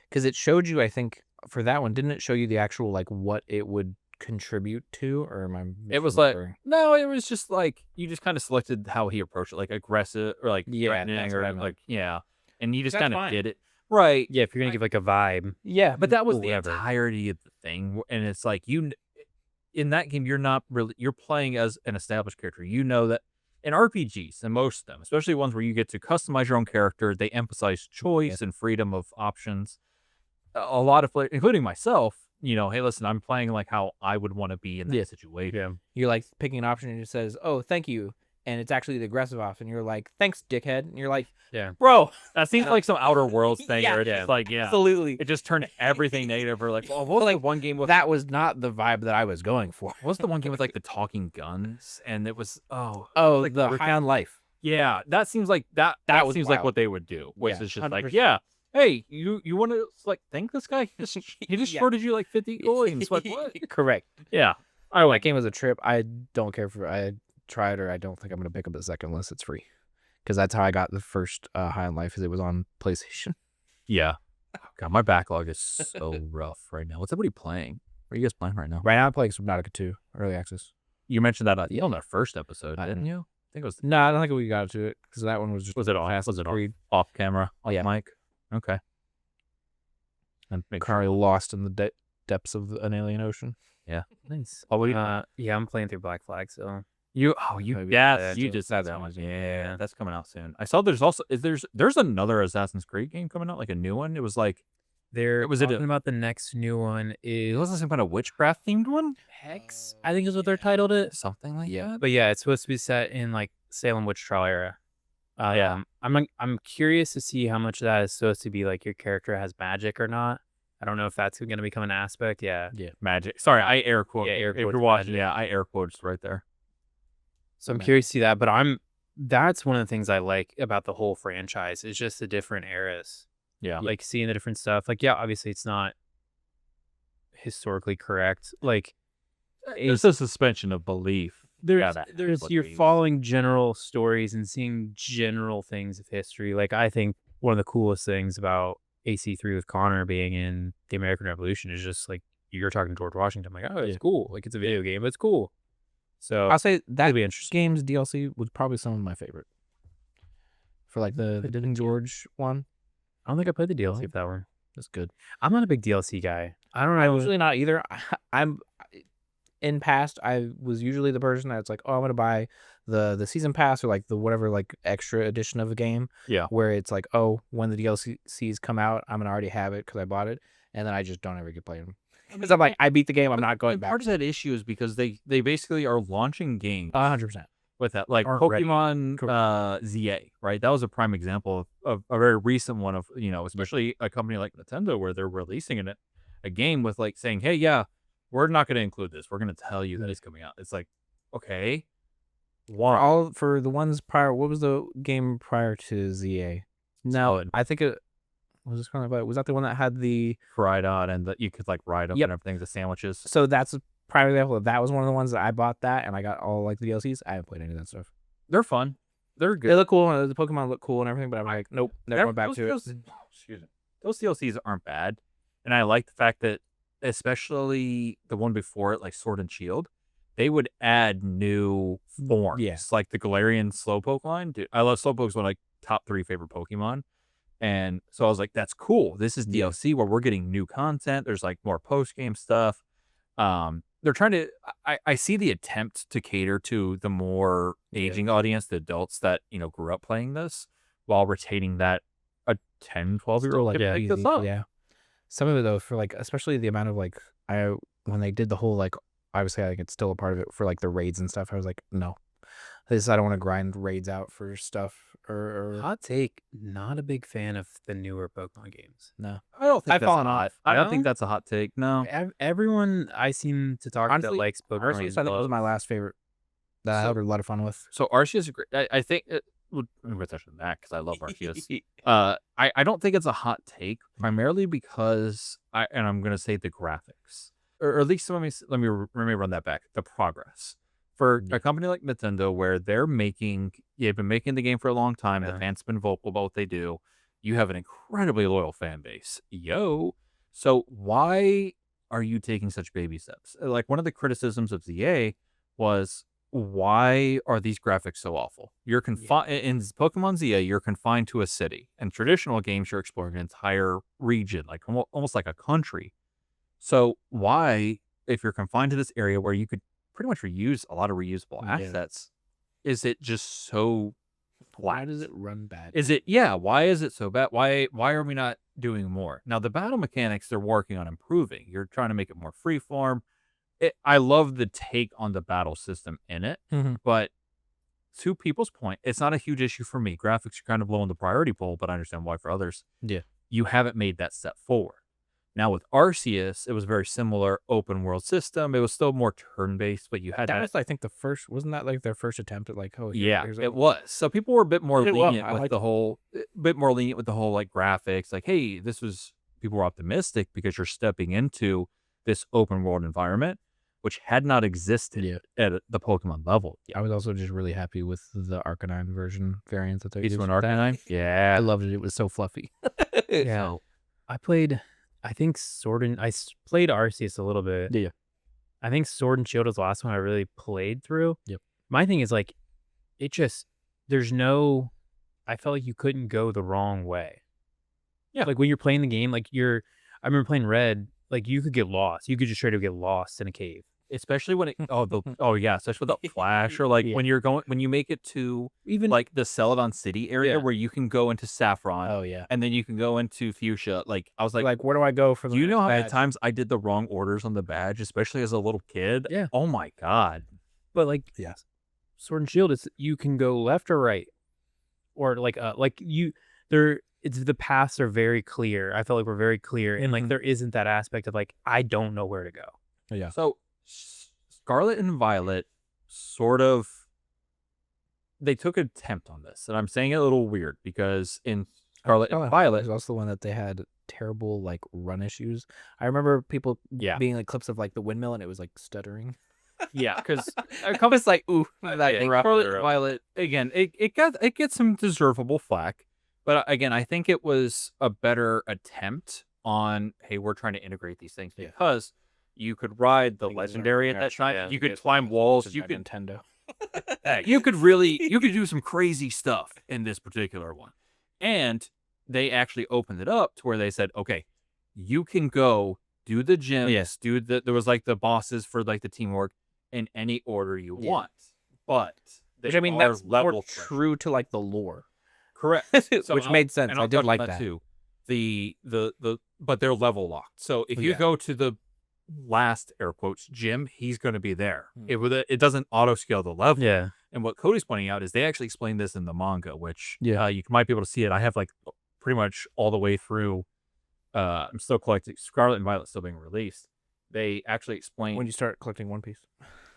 S3: Because it showed you, I think, for that one, didn't it show you the actual, like, what it would contribute to? Or am I
S1: It was like, no, it was just like, you just kind of selected how he approached it, like aggressive, or like threatening, or like, and you just kind of did it. Right.
S2: Yeah, if you're going to give like a vibe.
S3: Yeah.
S1: But that was the entirety of the thing. And it's like, in that game, you're playing as an established character. You know that in RPGs, and most of them, especially ones where you get to customize your own character, they emphasize choice and freedom of options. A lot of players, including myself, hey, listen, I'm playing like how I would want to be in that situation.
S3: You're like picking an option and it says, "Oh, thank you," and it's actually the aggressive option. You're like, "Thanks, dickhead," and you're like, "Bro,
S1: That seems like some Outer Worlds thing.
S3: Yeah.
S1: Where it's just like,
S3: absolutely."
S1: it just turned everything negative. Or like, what was
S3: Like,
S1: the one game with
S3: That was not the vibe that I was going for.
S1: what was the one game with like the talking guns? And it was
S3: Oh,
S1: like
S3: the
S1: Rick-
S3: High on Life.
S1: yeah, that seems like that
S3: was
S1: seems like
S3: wild.
S1: what they would do. Which
S3: Yeah,
S1: is just like,
S3: 100%.
S1: hey, you want to like thank this guy? He just
S3: Yeah.
S1: shorted you like 50 coins. Like what?
S3: Correct.
S1: Yeah, I
S3: That
S1: like.
S3: game was a trip. I don't care for. I tried, or I don't think I'm gonna pick up the second unless it's free, because that's how I got the first High on Life. Is it was on PlayStation.
S1: Yeah. God, my backlog is so rough right now. What's everybody playing? What are you guys playing right now?
S3: Right now, I'm playing Subnautica 2 early access.
S1: You mentioned that on our first episode,
S3: I
S1: didn't you? I think it was.
S3: No, I don't think we got to it because that one was just.
S1: Was it off? Was it off camera?
S3: Oh yeah,
S1: Mike. Okay. And make
S3: currently lost in the depths of an alien ocean.
S1: Yeah.
S2: Nice.
S1: Oh, what do you?
S2: Yeah, I'm playing through Black Flag, so
S1: You
S3: Maybe
S1: yes,
S2: that
S1: you
S2: too.
S1: just said
S3: That's
S1: that
S3: what
S1: one.
S3: I was
S1: Yeah, that's coming out soon. I saw there's another Assassin's Creed game coming out, like a new one. It was like
S2: they're
S1: Was it
S2: talking about the next new one
S1: it
S2: is
S1: wasn't some kind of witchcraft themed one,
S2: Hex, I think is what they're titled it.
S1: something like
S3: Yeah.
S1: that.
S2: But yeah, it's supposed to be set in like Salem witch trial era.
S1: Yeah.
S2: I'm curious to see how much of that is supposed to be like your character has magic or not. I don't know if that's going to become an aspect. Yeah.
S1: Magic. Sorry, I air quote.
S2: Yeah, air
S1: If you're
S2: quotes
S1: watching,
S2: magic.
S1: yeah, I air quotes right there.
S2: So I'm
S3: Magic.
S2: curious to see that. But that's one of the things I like about the whole franchise is just the different eras.
S1: Yeah.
S2: Like seeing the different stuff. Like, yeah, obviously it's not historically correct. Like
S1: It's a suspension of belief.
S2: there's
S1: what
S2: you're
S1: they-
S2: following general stories and seeing general things of history. Like I think one of the coolest things about AC3 with Connor being in the American Revolution is just like you're talking to George Washington. I'm like, oh, it's cool. Like it's a video game, but it's cool. So
S3: I'll say that
S2: it'll be interesting.
S3: game's DLC was probably some of my favorite. For like the King George one,
S2: I don't think I played the DLC of that one.
S3: that's good.
S2: I'm not a big DLC guy. I don't
S3: I'm
S2: know.
S3: usually not either. I'm in past. I was usually the person that's like, oh, I'm gonna buy the season pass or like the whatever like extra edition of a game.
S1: Yeah.
S3: Where it's like, oh, when the DLCs come out, I'm gonna already have it because I bought it, and then I just don't ever get playing them because I'm like, I beat the game. I'm not going
S1: And
S3: back.
S1: part of that issue is because they basically are launching games
S3: 100%.
S1: with that, like
S3: Aren't ready.
S1: Pokemon ZA, right? That was a prime example of a very recent one of, especially a company like Nintendo where they're releasing a game with like saying, hey, yeah, we're not going to include this. We're going to tell you that it's coming out. It's like, okay, why?
S3: For the ones prior, what was the game prior to ZA? No, I think it was this kind of. Was that the one that had the?
S1: Ride on and that you could like ride up
S3: Yep.
S1: and everything, the sandwiches.
S3: So that's a prime example. That was one of the ones that I bought that, and I got all like the DLCs. I haven't played any of that stuff.
S1: They're fun. They're
S3: They
S1: good.
S3: look cool. And the Pokemon look cool and everything, but I'm like, nope, never went back to it.
S1: Excuse me. Those DLCs aren't bad, and I like the fact that, especially the one before it, like Sword and Shield, they would add new forms.
S3: Yeah.
S1: Like the Galarian Slowpoke line. Dude, I love Slowpoke's one of my top 3 favorite Pokemon. And so I was like, that's cool. This is DLC where we're getting new content. There's like more post game stuff. They're trying to, I see the attempt to cater to the more aging audience, the adults that, grew up playing this while retaining that a 10, 12-year-old
S3: Like,
S1: could pick this up.
S3: yeah. Some of it though, for like, especially the amount of like, when they did the whole like, obviously I think it's still a part of it for like the raids and stuff. I was like, no, I don't want to grind raids out for stuff or
S2: Hot take, not a big fan of the newer Pokemon games.
S3: no.
S1: I don't think
S3: I've
S1: that's
S3: fallen
S1: a hot-
S3: off.
S1: I don't think
S2: No?
S1: that's a hot take. No.
S2: Everyone I seem to talk to that
S3: Honestly,
S2: likes Pokemon.
S3: Arceus, I think was my last favorite that I
S1: So-
S3: had a lot of fun with.
S1: So Arceus is great. I think we're going to touch on that because I love Arceus. I don't think it's a hot take, primarily because I'm going to say the graphics, or at least let me run that back. The progress for a company like Nintendo, where they've been making the game for a long time. The fans been vocal about what they do. You have an incredibly loyal fan base, So why are you taking such baby steps? Like one of the criticisms of ZA was, why are these graphics so awful? You're confined in Pokemon ZA. You're confined to a city. In traditional games, you're exploring an entire region, like almost like a country. So why, if you're confined to this area where you could pretty much reuse a lot of reusable assets, is it just so
S3: Why does it run bad?
S1: Why is it so bad? Why are we not doing more. Now, the battle mechanics they're working on improving. You're trying to make it more freeform. I love the take on the battle system in it, but to people's point, it's not a huge issue for me. Graphics are kind of low on the priority poll, but I understand why for others.
S3: Yeah.
S1: You haven't made that step forward. Now with Arceus, it was very similar open world system. It was still more turn based, but you had
S3: That was, I think, wasn't that like their first attempt at like, here's
S1: it was. So people were a bit more
S3: It was.
S1: lenient
S3: I
S1: with
S3: liked
S1: the whole, like graphics. Like, hey, people were optimistic because you're stepping into this open world environment, which had not existed at the Pokemon level.
S3: I was also just really happy with the Arcanine version variant that they used.
S1: Each one Arcanine? Yeah.
S3: I loved it. It was so fluffy.
S2: Yeah. I played, I think played Arceus a little bit.
S3: Yeah.
S2: I think Sword and Shield was the last one I really played through.
S3: Yep.
S2: My thing is like, I felt like you couldn't go the wrong way.
S1: Yeah.
S2: Like when you're playing the game, I remember playing Red, like you could get lost. You could just straight up get lost in a cave.
S1: Especially when especially with the flash or like when you make it to
S2: Even
S1: like the Celadon City area where you can go into Saffron.
S3: Oh yeah.
S1: And then you can go into Fuchsia. Like I was like
S3: where do I go for the
S1: do you know how many
S3: badge?
S1: times I did the wrong orders on the badge, especially as a little kid?
S2: Yeah.
S1: Oh my God.
S2: But like
S3: Yes.
S2: Sword and Shield is you can go left or right. Or the paths are very clear. I felt like we're very clear. And like there isn't that aspect of like I don't know where to go.
S3: Yeah.
S1: So Scarlet and Violet sort of they took an attempt on this, and I'm saying it a little weird because in Scarlet and Violet
S3: was also the one that they had terrible like run issues. I remember people being like clips of like the windmill and it was like stuttering.
S1: Yeah, because
S3: It's like ooh, that rough.
S1: Scarlet and Violet again. It gets some deservable flack, but again, I think it was a better attempt on hey, we're trying to integrate these things because. You could ride the legendary at that time. You could climb walls. You could
S3: Nintendo.
S1: you could do some crazy stuff in this particular one. And they actually opened it up to where they said, okay, you can go do the gyms, there was like the bosses for like the teamwork in any order you want. But
S3: which I mean that's more true to like the lore.
S1: Correct.
S3: So which made sense. I did like that too.
S1: But they're level locked. So if you go to the last air quotes gym, he's going to be there. It doesn't auto scale the level.
S2: Yeah.
S1: And what Cody's pointing out is they actually explained this in the manga, which you might be able to see it. I have like pretty much all the way through. I'm still collecting Scarlet and Violet still being released. They actually explain
S3: when you start collecting One Piece.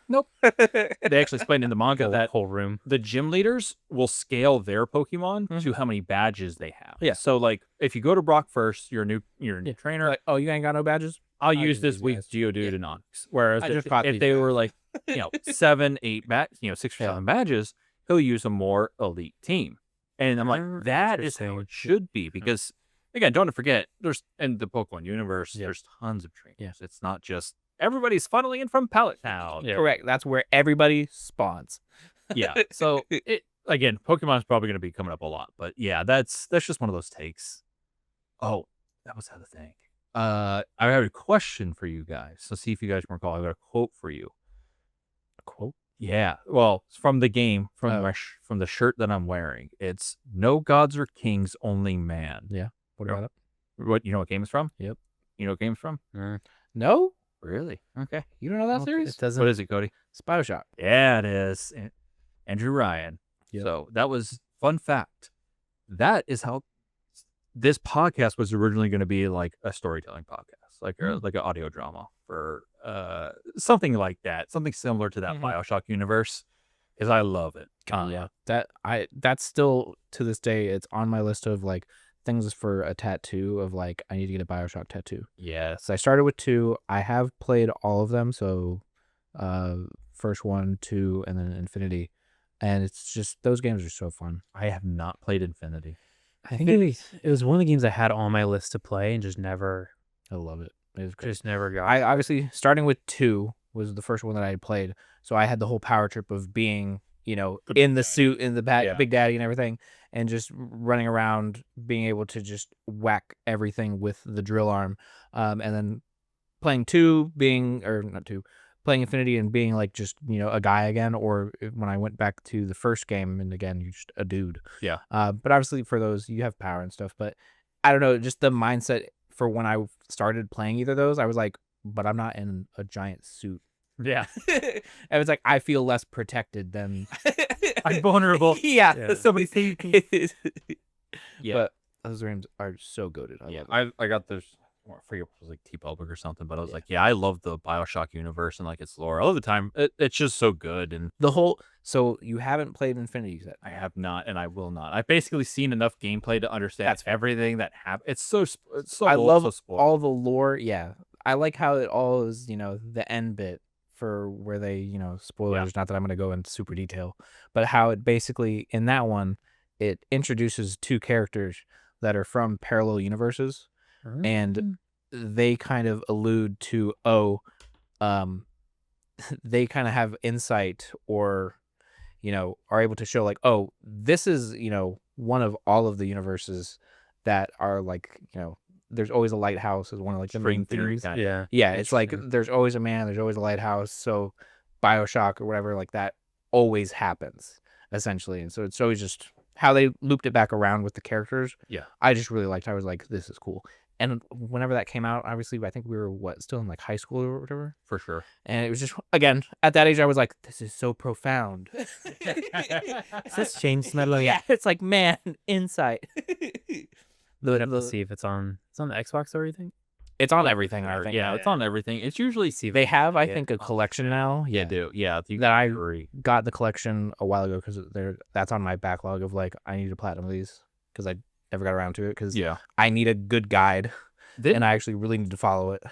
S1: Nope. They actually explained in the manga that
S2: whole room
S1: the gym leaders will scale their Pokemon to how many badges they have.
S3: Yeah.
S1: So like if you go to Brock first, you're a new trainer.
S3: Like, oh, you ain't got no badges?
S1: I'll use this week Geodude and Onix. Whereas if they were like, 7, 8 6 or 7 badges, he'll use a more elite team. And I'm like, that is how it should be. Because again, don't forget, there's in the Pokemon universe, there's tons of trainers.
S3: Yeah.
S1: It's not just everybody's funneling in from Pallet Town.
S3: Yeah. Correct. That's where everybody spawns.
S1: Yeah. So again, Pokemon is probably going to be coming up a lot. But yeah, that's just one of those takes. Oh, that was the other thing. I have a question for you guys. So see if you guys can recall. I got a quote for you.
S3: A quote?
S1: Yeah. Well, it's from the game, from the shirt that I'm wearing. It's no gods or kings, only man.
S3: Yeah. What about it?
S1: What what game it's from?
S3: Yep.
S1: You know what game it's from?
S3: No.
S1: Really? Okay.
S3: You don't know that series?
S2: It doesn't.
S1: What is it, Cody?
S3: It's BioShock.
S1: Yeah, it is. Andrew Ryan.
S3: Yep.
S1: So that was fun fact. That is how this podcast was originally going to be like a storytelling podcast, like an audio drama for something like that, something similar to that BioShock universe. Because I love it.
S3: Yeah, that's still to this day. It's on my list of like things for a tattoo of like I need to get a BioShock tattoo.
S1: Yes.
S3: So I started with 2. I have played all of them. So, first 1, 2, and then Infinity, and it's just those games are so fun.
S1: I have not played Infinity.
S2: I think it was one of the games I had on my list to play and just never.
S3: I love it. It was great.
S2: Just never got.
S3: I obviously starting with 2 was the first one that I had played, so I had the whole power trip of being, in the suit, in the Big Daddy and everything, and just running around, being able to just whack everything with the drill arm, and then playing playing Infinity and being like just a guy again, or when I went back to the first game and again you're just a dude.
S1: Yeah.
S3: But obviously for those you have power and stuff, but I don't know, just the mindset for when I started playing either of those, I was like, but I'm not in a giant suit.
S2: Yeah.
S3: And it's like I feel less protected than
S1: I'm vulnerable.
S3: Yeah.
S1: Somebody save me. Yeah.
S3: But those games are so goated. I love them.
S1: I got this. I forget if it was like T-Public or something, but I was like, I love the Bioshock universe and like its lore. All the time, it's just so good. And
S3: The whole so you haven't played Infinity yet.
S1: I have not, and I will not. I've basically seen enough gameplay to understand
S3: That's fair.
S1: everything that happened. It's so
S3: I
S1: old,
S3: love
S1: so spoiled.
S3: all the lore. Yeah, I like how it all is. The end bit for where they spoilers. Not that I'm going to go into super detail, but how it basically in that one it introduces two characters that are from parallel universes, and they kind of allude to they kind of have insight or are able to show like, oh, this is one of all of the universes that are like there's always a lighthouse is one of like the main theories. Yeah, it's like there's always a man, there's always a lighthouse. So Bioshock or whatever like that always happens essentially, and so it's always just how they looped it back around with the characters.
S1: Yeah,
S3: I just really liked. I was like, this is cool. And whenever that came out, obviously, I think we were still in like high school or whatever.
S1: for sure.
S3: And it was just again at that age, I was like, this is so profound.
S2: Is this Shane Smedlow?
S3: Yeah, it's like man, insight.
S2: We'd have to see if it's on the Xbox store, you think?
S3: It's on everything. I think.
S1: It's on everything. It's usually
S3: They have, I think, a collection now.
S1: Yeah, do
S3: that I got the collection a while ago because that's on my backlog of like I need to platinum these because I never got around to it because I need a good guide and I actually really need to follow it.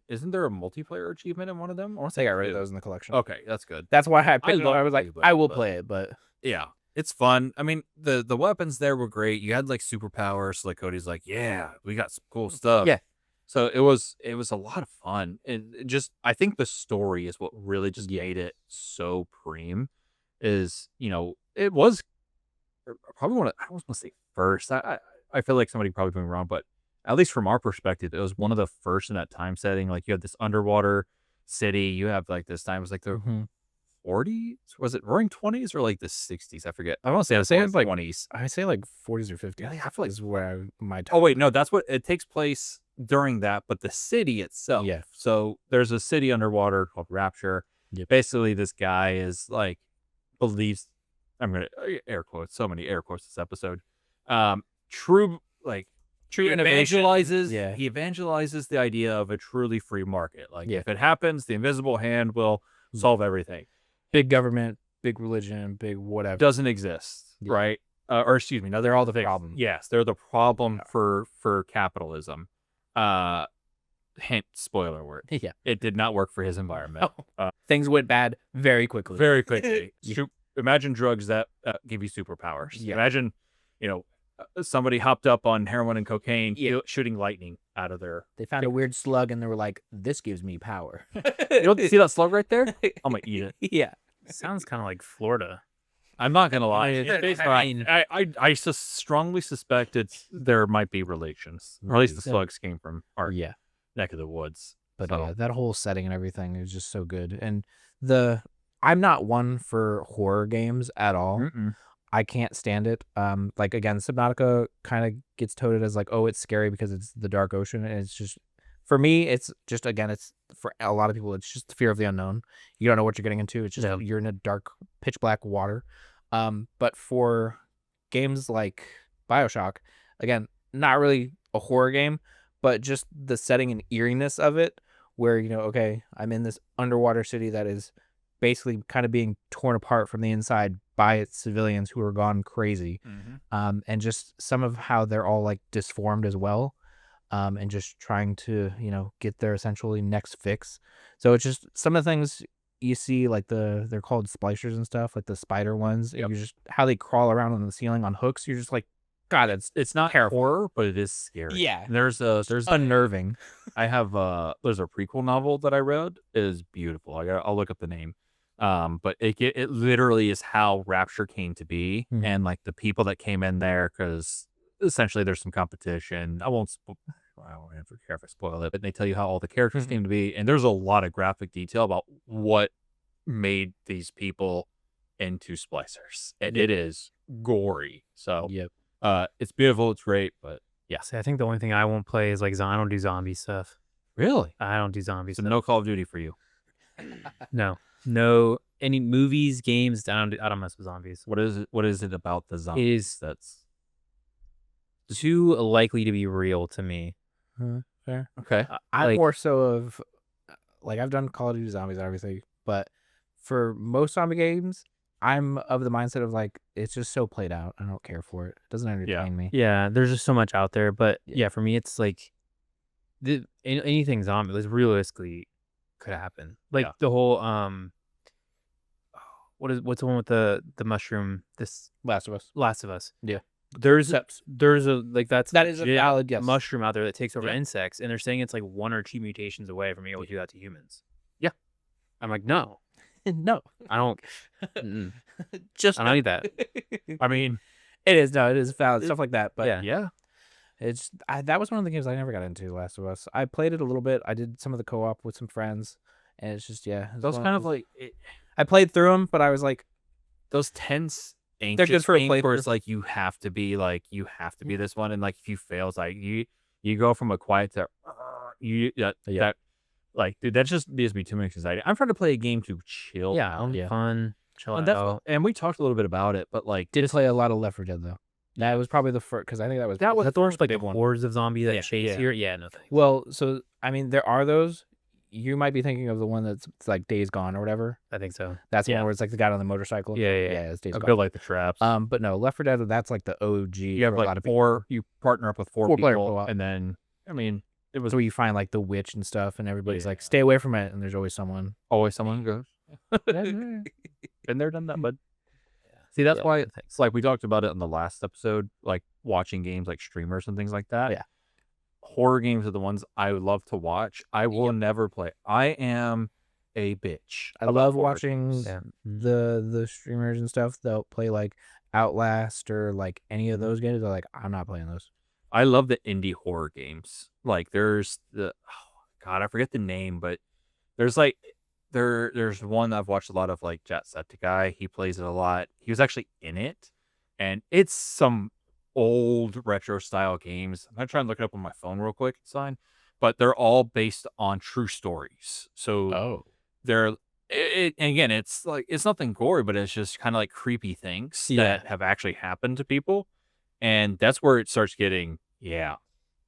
S1: Isn't there a multiplayer achievement in one of them? Or
S3: They got rid of those in the collection.
S1: Okay, that's good.
S3: That's why I picked it up. I was like, I will play it, but
S1: yeah, it's fun. I mean, the weapons there were great. You had like superpowers. Like Cody's like, yeah, we got some cool stuff.
S3: Yeah.
S1: So it was a lot of fun. And I think the story is what really just made it so preem. Is it was probably one of, I almost want to say first. I feel like somebody probably been wrong, but at least from our perspective, it was one of the first in that time setting. Like you have this underwater city. You have like this time it was like the 40s. Was it Roaring 20s or like the 60s? I forget. I want to say it's like 20s.
S3: I say like 40s or 50s.
S1: Yeah, I feel like
S3: is where my
S1: oh wait, no, that's what it takes place during that, but the city itself.
S3: Yeah.
S1: So there's a city underwater called Rapture.
S3: Yep.
S1: Basically, this guy is like believes. I'm gonna air quotes. So many air quotes this episode. True
S3: innovation.
S1: He evangelizes the idea of a truly free market. Like if it happens, the invisible hand will solve everything.
S3: Big government, big religion, big whatever
S1: doesn't exist, right? Or excuse me, no, they're all the problem. Yes, they're the problem for capitalism. Hint, spoiler word.
S3: Yeah,
S1: it did not work for his environment.
S3: Things went bad very quickly.
S1: Very quickly. Imagine drugs that give you superpowers. Yeah. Imagine, somebody hopped up on heroin and cocaine, shooting lightning out of their.
S3: They found a weird slug and they were like, "This gives me power."
S1: You don't see that slug right there? I'm gonna eat it.
S3: Yeah,
S2: sounds kind of like Florida.
S1: I'm not gonna lie. I strongly suspect there might be relations, or at least the slugs came from our neck of the woods.
S3: But that whole setting and everything is just so good. And I'm not one for horror games at all. I can't stand it. Like again, Subnautica kind of gets toted as like, oh, it's scary because it's the dark ocean, and it's just for me, it's just again, it's for a lot of people, it's just the fear of the unknown. You don't know what you're getting into. It's just you're in a dark, pitch black water. But for games like Bioshock, again, not really a horror game, but just the setting and eeriness of it, where okay, I'm in this underwater city that is basically kind of being torn apart from the inside by its civilians who are gone crazy. And just some of how they're all like disformed as well. And just trying to, get their essentially next fix. So it's just some of the things you see, like they're called splicers and stuff, like the spider ones. You just how they crawl around on the ceiling on hooks. You're just like, God, it's not
S1: horror, but it is scary.
S3: Yeah,
S1: there's
S3: unnerving.
S1: I have there's a prequel novel that I read. It is beautiful. I'll look up the name. But it literally is how Rapture came to be, and like the people that came in there, because essentially there's some competition. I don't care if I spoil it, but they tell you how all the characters came to be, and there's a lot of graphic detail about what made these people into splicers, and it is gory. So it's beautiful, it's great, but
S2: See, I think the only thing I won't play is like I don't do zombie stuff.
S1: Really?
S2: I don't do zombie
S1: So
S2: stuff.
S1: no Call of Duty for you.
S2: No, any movies, games. I don't mess with zombies.
S1: What is it about the zombies that's
S2: too likely to be real to me.
S3: Fair.
S1: okay?
S3: I'm
S2: Like-
S3: more so of like I've done Call of Duty Zombies and everything, but for most zombie games, I'm of the mindset of like it's just so played out. I don't care for it. It doesn't entertain me.
S2: Yeah, there's just so much out there. But
S3: Yeah.
S2: yeah, for me, it's like anything zombie. Like realistically, could happen. Like
S1: Yeah.
S2: the whole what's the one with the mushroom? This
S3: Last of Us.
S2: Last of Us.
S3: Yeah.
S2: There's a like that
S3: is a
S2: legit
S3: valid yes.
S2: mushroom out there that takes over
S1: Yeah.
S2: insects, and they're saying it's like 1 or 2 mutations away from being able to do that to humans.
S1: Yeah.
S2: I'm like, no,
S3: No,
S2: I don't.
S3: just
S2: I don't need that.
S1: I mean,
S3: it is valid stuff like that. But
S2: Yeah.
S1: yeah.
S3: it's that was one of the games I never got into. Last of Us. I played it a little bit. I did some of the co-op with some friends, and it's just it's
S1: Those
S3: one
S1: kind of like
S3: I played through them, but I was like,
S1: those tense
S3: good
S1: anxious
S3: for a
S1: games where
S3: playthrough.
S1: it's like you have to be this one, and like if you fail, it's like you go from a quiet to that like dude, that just gives me too much anxiety. I'm trying to play a game to chill. out.
S2: Fun, chill
S1: And
S2: out.
S1: and we talked a little bit about it, but like
S3: did play a lot of Left 4 Dead though. That was probably the first because I think that was
S2: That's the worst, like the
S3: big one.
S2: hordes of zombies that
S3: Yeah,
S2: chase
S3: yeah.
S2: you. Yeah, no thanks.
S3: Well, so I mean, there are those. You might be thinking of the one that's like Days Gone or whatever.
S2: I think so.
S3: That's the
S2: Yeah.
S3: one where it's like the guy on the motorcycle.
S2: Yeah.
S3: It's Days
S1: I
S3: Gone.
S1: feel like the traps.
S3: But no, Left 4 Dead. That's like the OG.
S1: You have
S3: for a lot
S1: like
S3: of people.
S1: four. You partner up with four
S3: Four-player
S1: people,
S3: co-op.
S1: and then I mean, it was
S3: So you find like the witch and stuff, and everybody's like,
S1: Yeah.
S3: "Stay away from it," and there's always someone.
S1: always someone who goes. Been there, done that, bud. See, that's
S2: Yeah,
S1: why
S2: no
S1: it's
S2: thanks.
S1: like we talked about it in the last episode, like watching games like streamers and things like that.
S3: Yeah.
S1: Horror games are the ones I would love to watch. I will never play. I am a bitch.
S3: I
S1: about
S3: love
S1: horror
S3: watching
S1: games.
S2: Yeah.
S3: the streamers and stuff. They'll play like Outlast or like any of those games. They're like, I'm not playing those.
S1: I love the indie horror games. Like there's God, I forget the name, but there's like there's one I've watched a lot of, like Jacksepticeye. He plays it a lot. He was actually in it, and it's some old retro style games. I'm gonna try and look it up on my phone real quick, sign, but they're all based on true stories. So they're and again, it's like it's nothing gory, but it's just kind of like creepy things that have actually happened to people, and that's where it starts getting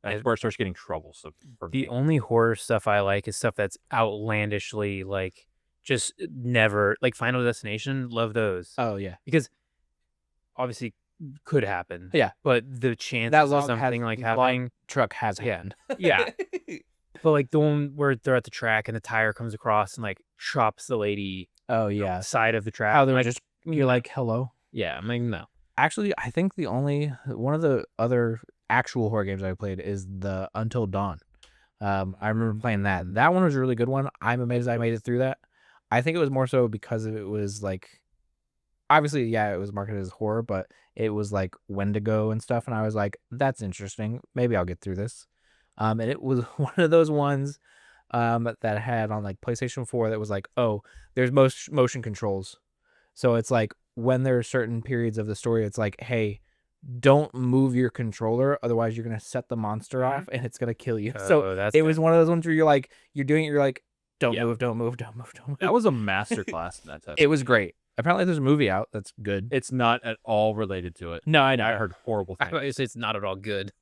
S1: that's where it starts getting troublesome. For
S2: The
S1: me.
S2: only horror stuff I like is stuff that's outlandishly like just never like Final Destination. Love those
S3: Oh yeah,
S2: because obviously could happen.
S3: Yeah.
S2: but the chance
S3: that
S2: of
S3: log
S2: something like
S3: log
S2: happening.
S3: truck has
S2: Yeah.
S3: happened.
S2: Yeah. But like the one where they're at the track and the tire comes across and like chops the lady
S3: Oh yeah,
S2: side of the track.
S3: how they're
S2: like,
S3: just you're like hello.
S2: yeah, I'm like no.
S3: Actually, I think the only one of the other actual horror games I played is the Until Dawn. I remember playing that. That one was a really good one. I'm amazed I made it through that. I think it was more so because it was like, obviously, yeah, it was marketed as horror, but it was like Wendigo and stuff, and I was like, that's interesting. Maybe I'll get through this. And it was one of those ones that I had on like PlayStation 4 that was like, oh, there's motion controls. So it's like when there are certain periods of the story, it's like, hey, don't move your controller, otherwise you're gonna set the monster off and it's gonna kill you. So
S2: that's
S3: it was one of those ones where you're like, you're doing it, you're like, don't
S1: Yeah.
S3: move, don't move, don't move, don't move.
S1: That was a masterclass in that type.
S3: It was great. Apparently, there's a movie out that's good.
S1: It's not at all related to it.
S3: No, I
S1: I
S3: know.
S1: heard horrible things.
S2: it's not at all good.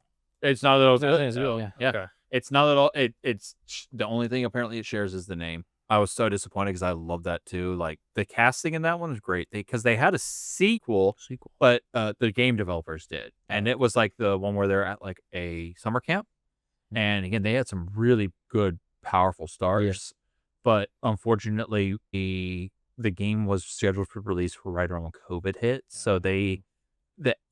S1: It's not at all.
S3: It's good, yeah.
S2: Okay.
S1: It's not at all. It's the only thing apparently it shares is the name. I was so disappointed because I love that too. Like the casting in that one is great because they had a sequel, but the game developers did, and it was like the one where they're at like a summer camp, and again they had some really good, powerful stars, but unfortunately the game was scheduled for release right around when COVID hit, so the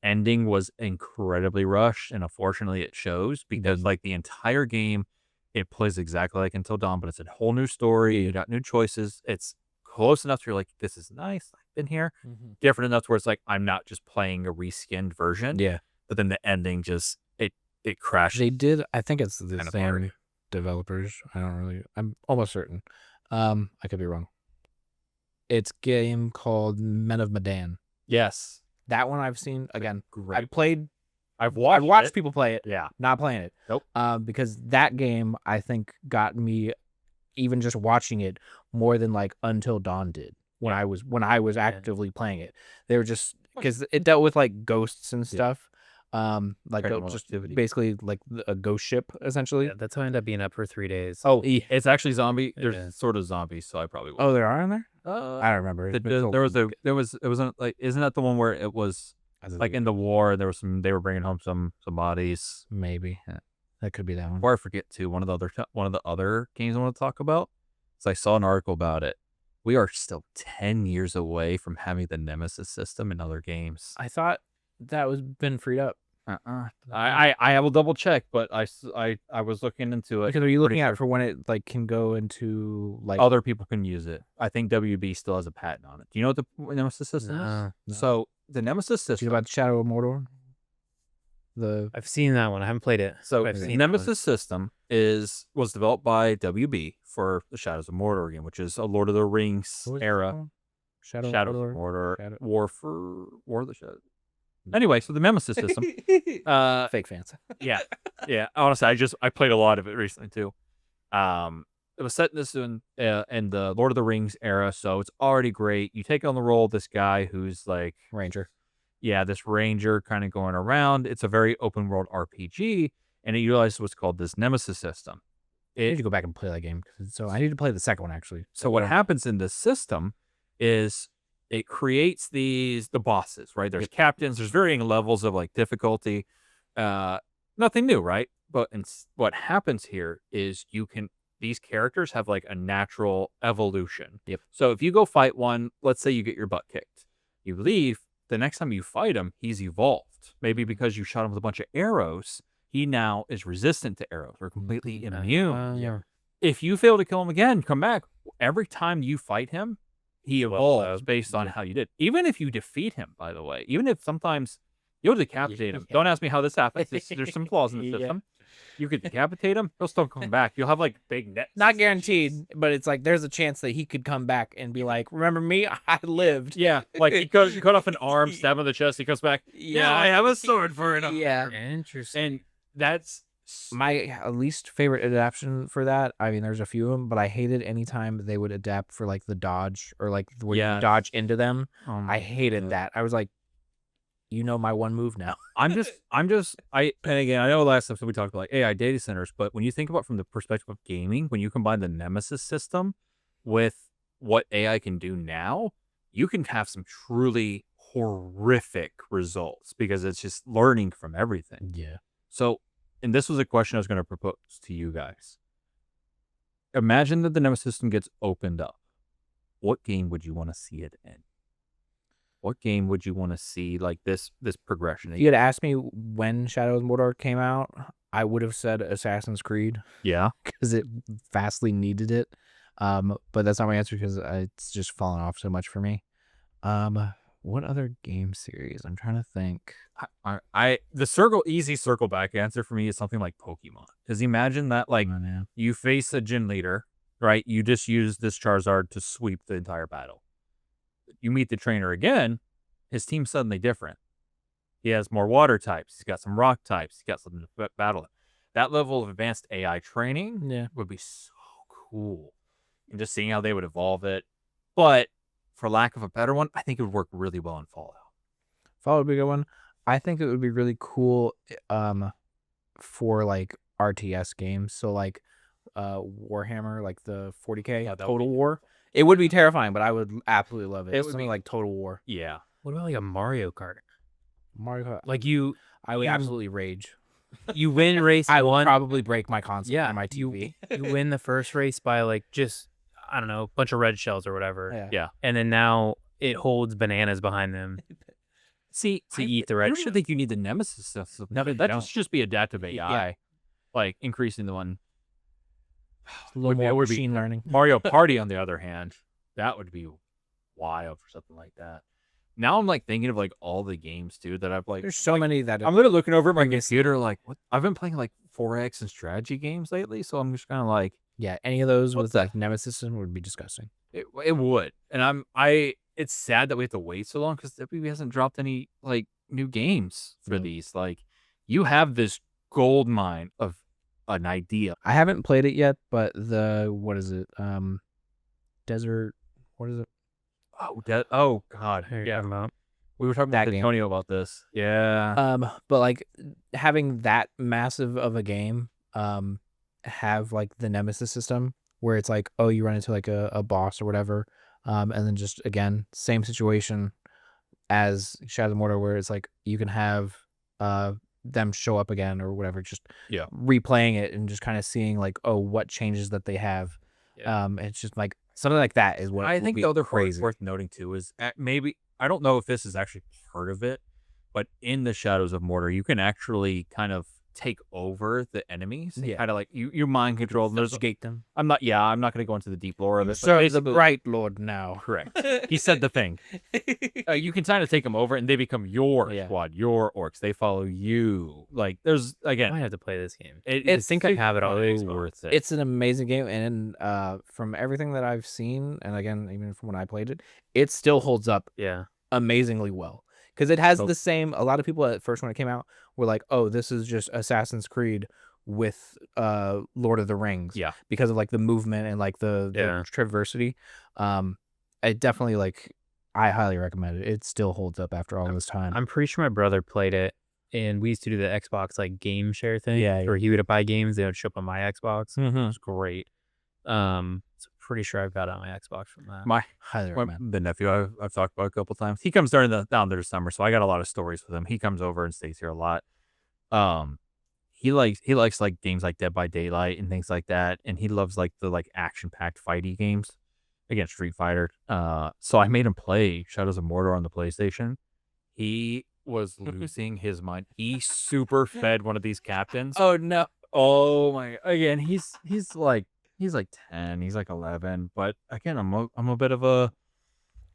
S1: ending was incredibly rushed, and unfortunately it shows because like the entire game, it plays exactly like Until Dawn, but it's a whole new story. You got new choices. It's close enough to you're like, this is nice. I've been here. Different enough to where it's like, I'm not just playing a reskinned version.
S3: Yeah.
S1: But then the ending just, it crashed.
S3: They did. I think it's the
S1: Kind of
S3: same
S1: hard.
S3: developers. I'm almost certain. I could be wrong. It's a game called Men of Medan.
S1: Yes.
S3: That one I've seen again. I
S1: Great.
S3: played
S1: I've
S3: I've
S1: watched
S3: watched
S1: it.
S3: people play it.
S1: Yeah.
S3: Not playing it.
S1: Nope.
S3: Because that game I think got me even just watching it more than like Until Dawn did when I was actively playing it. They were just because it dealt with like ghosts and stuff. Like
S1: Paranormal
S3: just
S1: activity.
S3: basically like a ghost ship essentially.
S2: Yeah, that's how I ended up being up for 3 days.
S3: Oh,
S1: It's actually zombie. There's
S2: Yeah.
S1: sort of zombies, so I probably will.
S3: oh, there are in there.
S1: I
S3: I don't remember.
S1: it wasn't like, isn't that the one where it was like in the war? There was they were bringing home some bodies.
S3: maybe that could be that one.
S1: Or I forget too. One of the other games I want to talk about. So I saw an article about it. We are still 10 years away from having the Nemesis system in other games.
S3: I thought that was been freed up.
S1: I will double check, but I was looking into it.
S3: Because are you looking
S1: Pretty
S3: at
S1: sure
S3: for when it like can go into like
S1: other people can use it? I think WB still has a patent on it. Do you know what the Nemesis system is?
S2: No.
S1: So the Nemesis
S3: you
S1: system.
S3: know about Shadow of Mordor?
S2: I've seen that one. I haven't played it.
S1: So
S2: I've
S1: the
S2: seen that one.
S1: Nemesis system was developed by WB for the Shadows of Mordor game, which is a Lord of the Rings
S3: What was it
S1: era.
S3: called? Shadow of
S1: Shadows
S3: Mordor.
S1: of Mordor,
S3: Shadow-
S1: War of the Shadows. Anyway, so the Nemesis system.
S3: Fake fans.
S1: Yeah. Honestly, I played a lot of it recently too. It was set in the Lord of the Rings era, so it's already great. You take on the role of this guy who's like
S3: Ranger.
S1: this ranger kind of going around. It's a very open world RPG, and it utilizes what's called this Nemesis system.
S3: I need to go back and play that game. So I need to play the second one actually.
S1: So what happens in this system is it creates the bosses, right? There's captains, there's varying levels of like difficulty. Nothing new, right? But what happens here is these characters have like a natural evolution.
S3: Yep.
S1: So if you go fight one, let's say you get your butt kicked, you leave, the next time you fight him, he's evolved. Maybe because you shot him with a bunch of arrows, he now is resistant to arrows or completely immune. If you fail to kill him again, come back. Every time you fight him, he evolves based on how you did. Even if you defeat him, by the way, even if sometimes you'll decapitate him. Don't ask me how this happens. There's some flaws in the system. You could decapitate him, he'll still come back. You'll have like big nets.
S3: Not guaranteed, but it's like there's a chance that he could come back and be like, "Remember me? I lived."
S1: Yeah, like he cut off an arm, stab him in the chest. He comes back. Yeah, I have a sword for it.
S3: Yeah.
S2: Interesting.
S1: And that's
S3: My least favorite adaptation for that. I mean, there's a few of them, but I hated anytime they would adapt for like the dodge or like where you dodge into them. I hated that. I was like, my one move now.
S1: and again, I know last episode we talked about like AI data centers, but when you think about from the perspective of gaming, when you combine the Nemesis system with what AI can do now, you can have some truly horrific results because it's just learning from everything.
S3: Yeah.
S1: So, and this was a question I was going to propose to you guys. Imagine that the Nemesis system gets opened up. What game would you want to see it in? What game would you want to see like this progression?
S3: If you had asked me when Shadow of Mordor came out, I would have said Assassin's Creed
S1: Yeah.
S3: because it vastly needed it. But that's not my answer because it's just fallen off so much for me. What other game series? I'm trying to think.
S1: The easy circle back answer for me is something like Pokemon. Because imagine that like you face a gym leader, right? You just use this Charizard to sweep the entire battle. You meet the trainer again, his team's suddenly different. He has more water types. He's got some rock types. He's got something to battle it. That level of advanced AI training would be so cool. And just seeing how they would evolve it. But for lack of a better one, I think it would work really well in Fallout.
S3: Fallout would be a good one. I think it would be really cool for like RTS games. So like Warhammer, like the 40K, Total War. It would be terrifying, but I would absolutely love it. It would be like Total War.
S1: Yeah.
S2: What about like a Mario Kart?
S3: Mario Kart.
S2: Like
S3: I would absolutely rage.
S2: You win race
S3: I would
S2: one.
S3: probably break my console and my TV.
S2: You win the first race by like just, I don't know, a bunch of red shells or whatever.
S1: Yeah.
S2: And then now it holds bananas behind them.
S1: See,
S2: to eat the red
S1: I don't
S2: shell.
S1: think you need the Nemesis system.
S3: No,
S1: that
S3: you
S1: should just be adaptive AI. Like increasing the one.
S3: A little more machine learning.
S1: Mario Party, on the other hand, that would be wild for something like that. Now I'm like thinking of like all the games too that I've like.
S3: There's so many that
S1: I'm literally looking over at my computer like, what? I've been playing like 4X and strategy games lately, so I'm just kind of like,
S3: any of those with like Nemesis system would be disgusting.
S1: it would, and it's sad that we have to wait so long because WB hasn't dropped any like new games for these. Like you have this gold mine of an idea.
S3: I haven't played it yet, but what is it? Desert. What is it?
S1: Oh God,
S2: Who are you
S1: yeah.
S2: talking about?
S1: We were talking
S3: That
S1: with
S3: game.
S1: Antonio about this. Yeah.
S3: But like having that massive of a game, have like the Nemesis system where it's like, oh, you run into like a boss or whatever, and then just again same situation as Shadow of Mordor, where it's like you can have them show up again or whatever, just
S1: Yeah.
S3: replaying it and just kind of seeing like, oh, what changes that they have.
S2: Yeah.
S3: It's just like something like that is what
S1: I
S3: would
S1: think
S3: be
S1: the other part
S3: crazy.
S1: worth noting too is maybe I don't know if this is actually part of it, but in the Shadows of Mordor, you can actually kind of take over the enemies. And
S3: Yeah.
S1: kind of like you mind control. There's
S3: Subjugate them.
S1: I'm not going to go into the deep lore of it. But
S3: Serve the
S1: basically-
S3: Bright Lord now.
S1: Correct. He said the thing. You can kind of take them over, and they become your
S3: Yeah.
S1: squad, your orcs. They follow you. Like there's
S2: I
S1: again,
S2: might have to play this game.
S1: it,
S2: I think I have it on
S1: so
S2: Xbox.
S1: worth it.
S3: It's an amazing game, and from everything that I've seen, and again, even from when I played it, it still holds up
S2: Yeah.
S3: amazingly well. Because it has
S1: So-
S3: the same. A lot of people at first when it came out were like, "Oh, this is just Assassin's Creed with Lord of the Rings."
S1: Yeah.
S3: Because of like the movement and like the
S2: Yeah.
S3: traversity. It definitely like I highly recommend it. It still holds up after all this time.
S2: I'm pretty sure my brother played it, and we used to do the Xbox like game share thing.
S3: Yeah,
S2: Where he would buy games, they would show up on my Xbox. It
S1: Mhm.
S2: was great. So pretty sure I've got it on my Xbox from that.
S1: My
S3: Highly recommend.
S1: the nephew I've talked about a couple times. He comes down there the summer, so I got a lot of stories with him. He comes over and stays here a lot. He likes like games like Dead by Daylight and things like that, and he loves like the like action packed fighty games. Again, Street Fighter. So I made him play Shadows of Mordor on the PlayStation. He was losing his mind. He super fed one of these captains.
S3: Oh no!
S1: Oh my! Again, he's like 10. He's like 11. But again, I'm a bit of a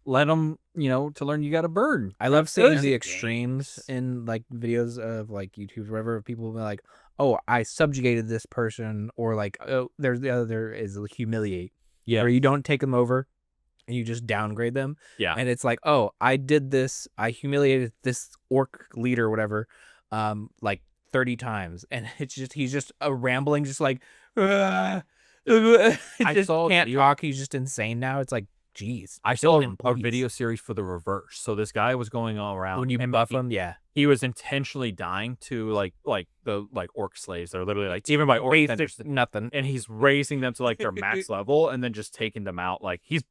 S1: let him to learn you got to burn.
S3: I love seeing
S1: Those
S3: the
S1: games.
S3: extremes in like videos of like YouTube, wherever people will be like, "Oh, I subjugated this person," or like, "Oh, there's the other is humiliate."
S1: Yeah.
S3: Or you don't take them over and you just downgrade them.
S1: Yeah.
S3: And it's like, oh, I did this. I humiliated this orc leader or whatever, like 30 times. And it's just, he's just a rambling, just like, I just
S1: saw
S3: can't
S1: you-
S3: talk. He's just insane now. It's like, geez.
S1: I saw
S3: him,
S1: a
S3: please.
S1: video series for the reverse. So this guy was going all around.
S3: When you
S1: and
S3: buff
S1: he-
S3: him, yeah.
S1: He was intentionally dying to like the orc slaves. They're literally like even by orc
S3: Basic
S1: vendors.
S3: nothing.
S1: And he's raising them to like their max level and then just taking them out. Like he's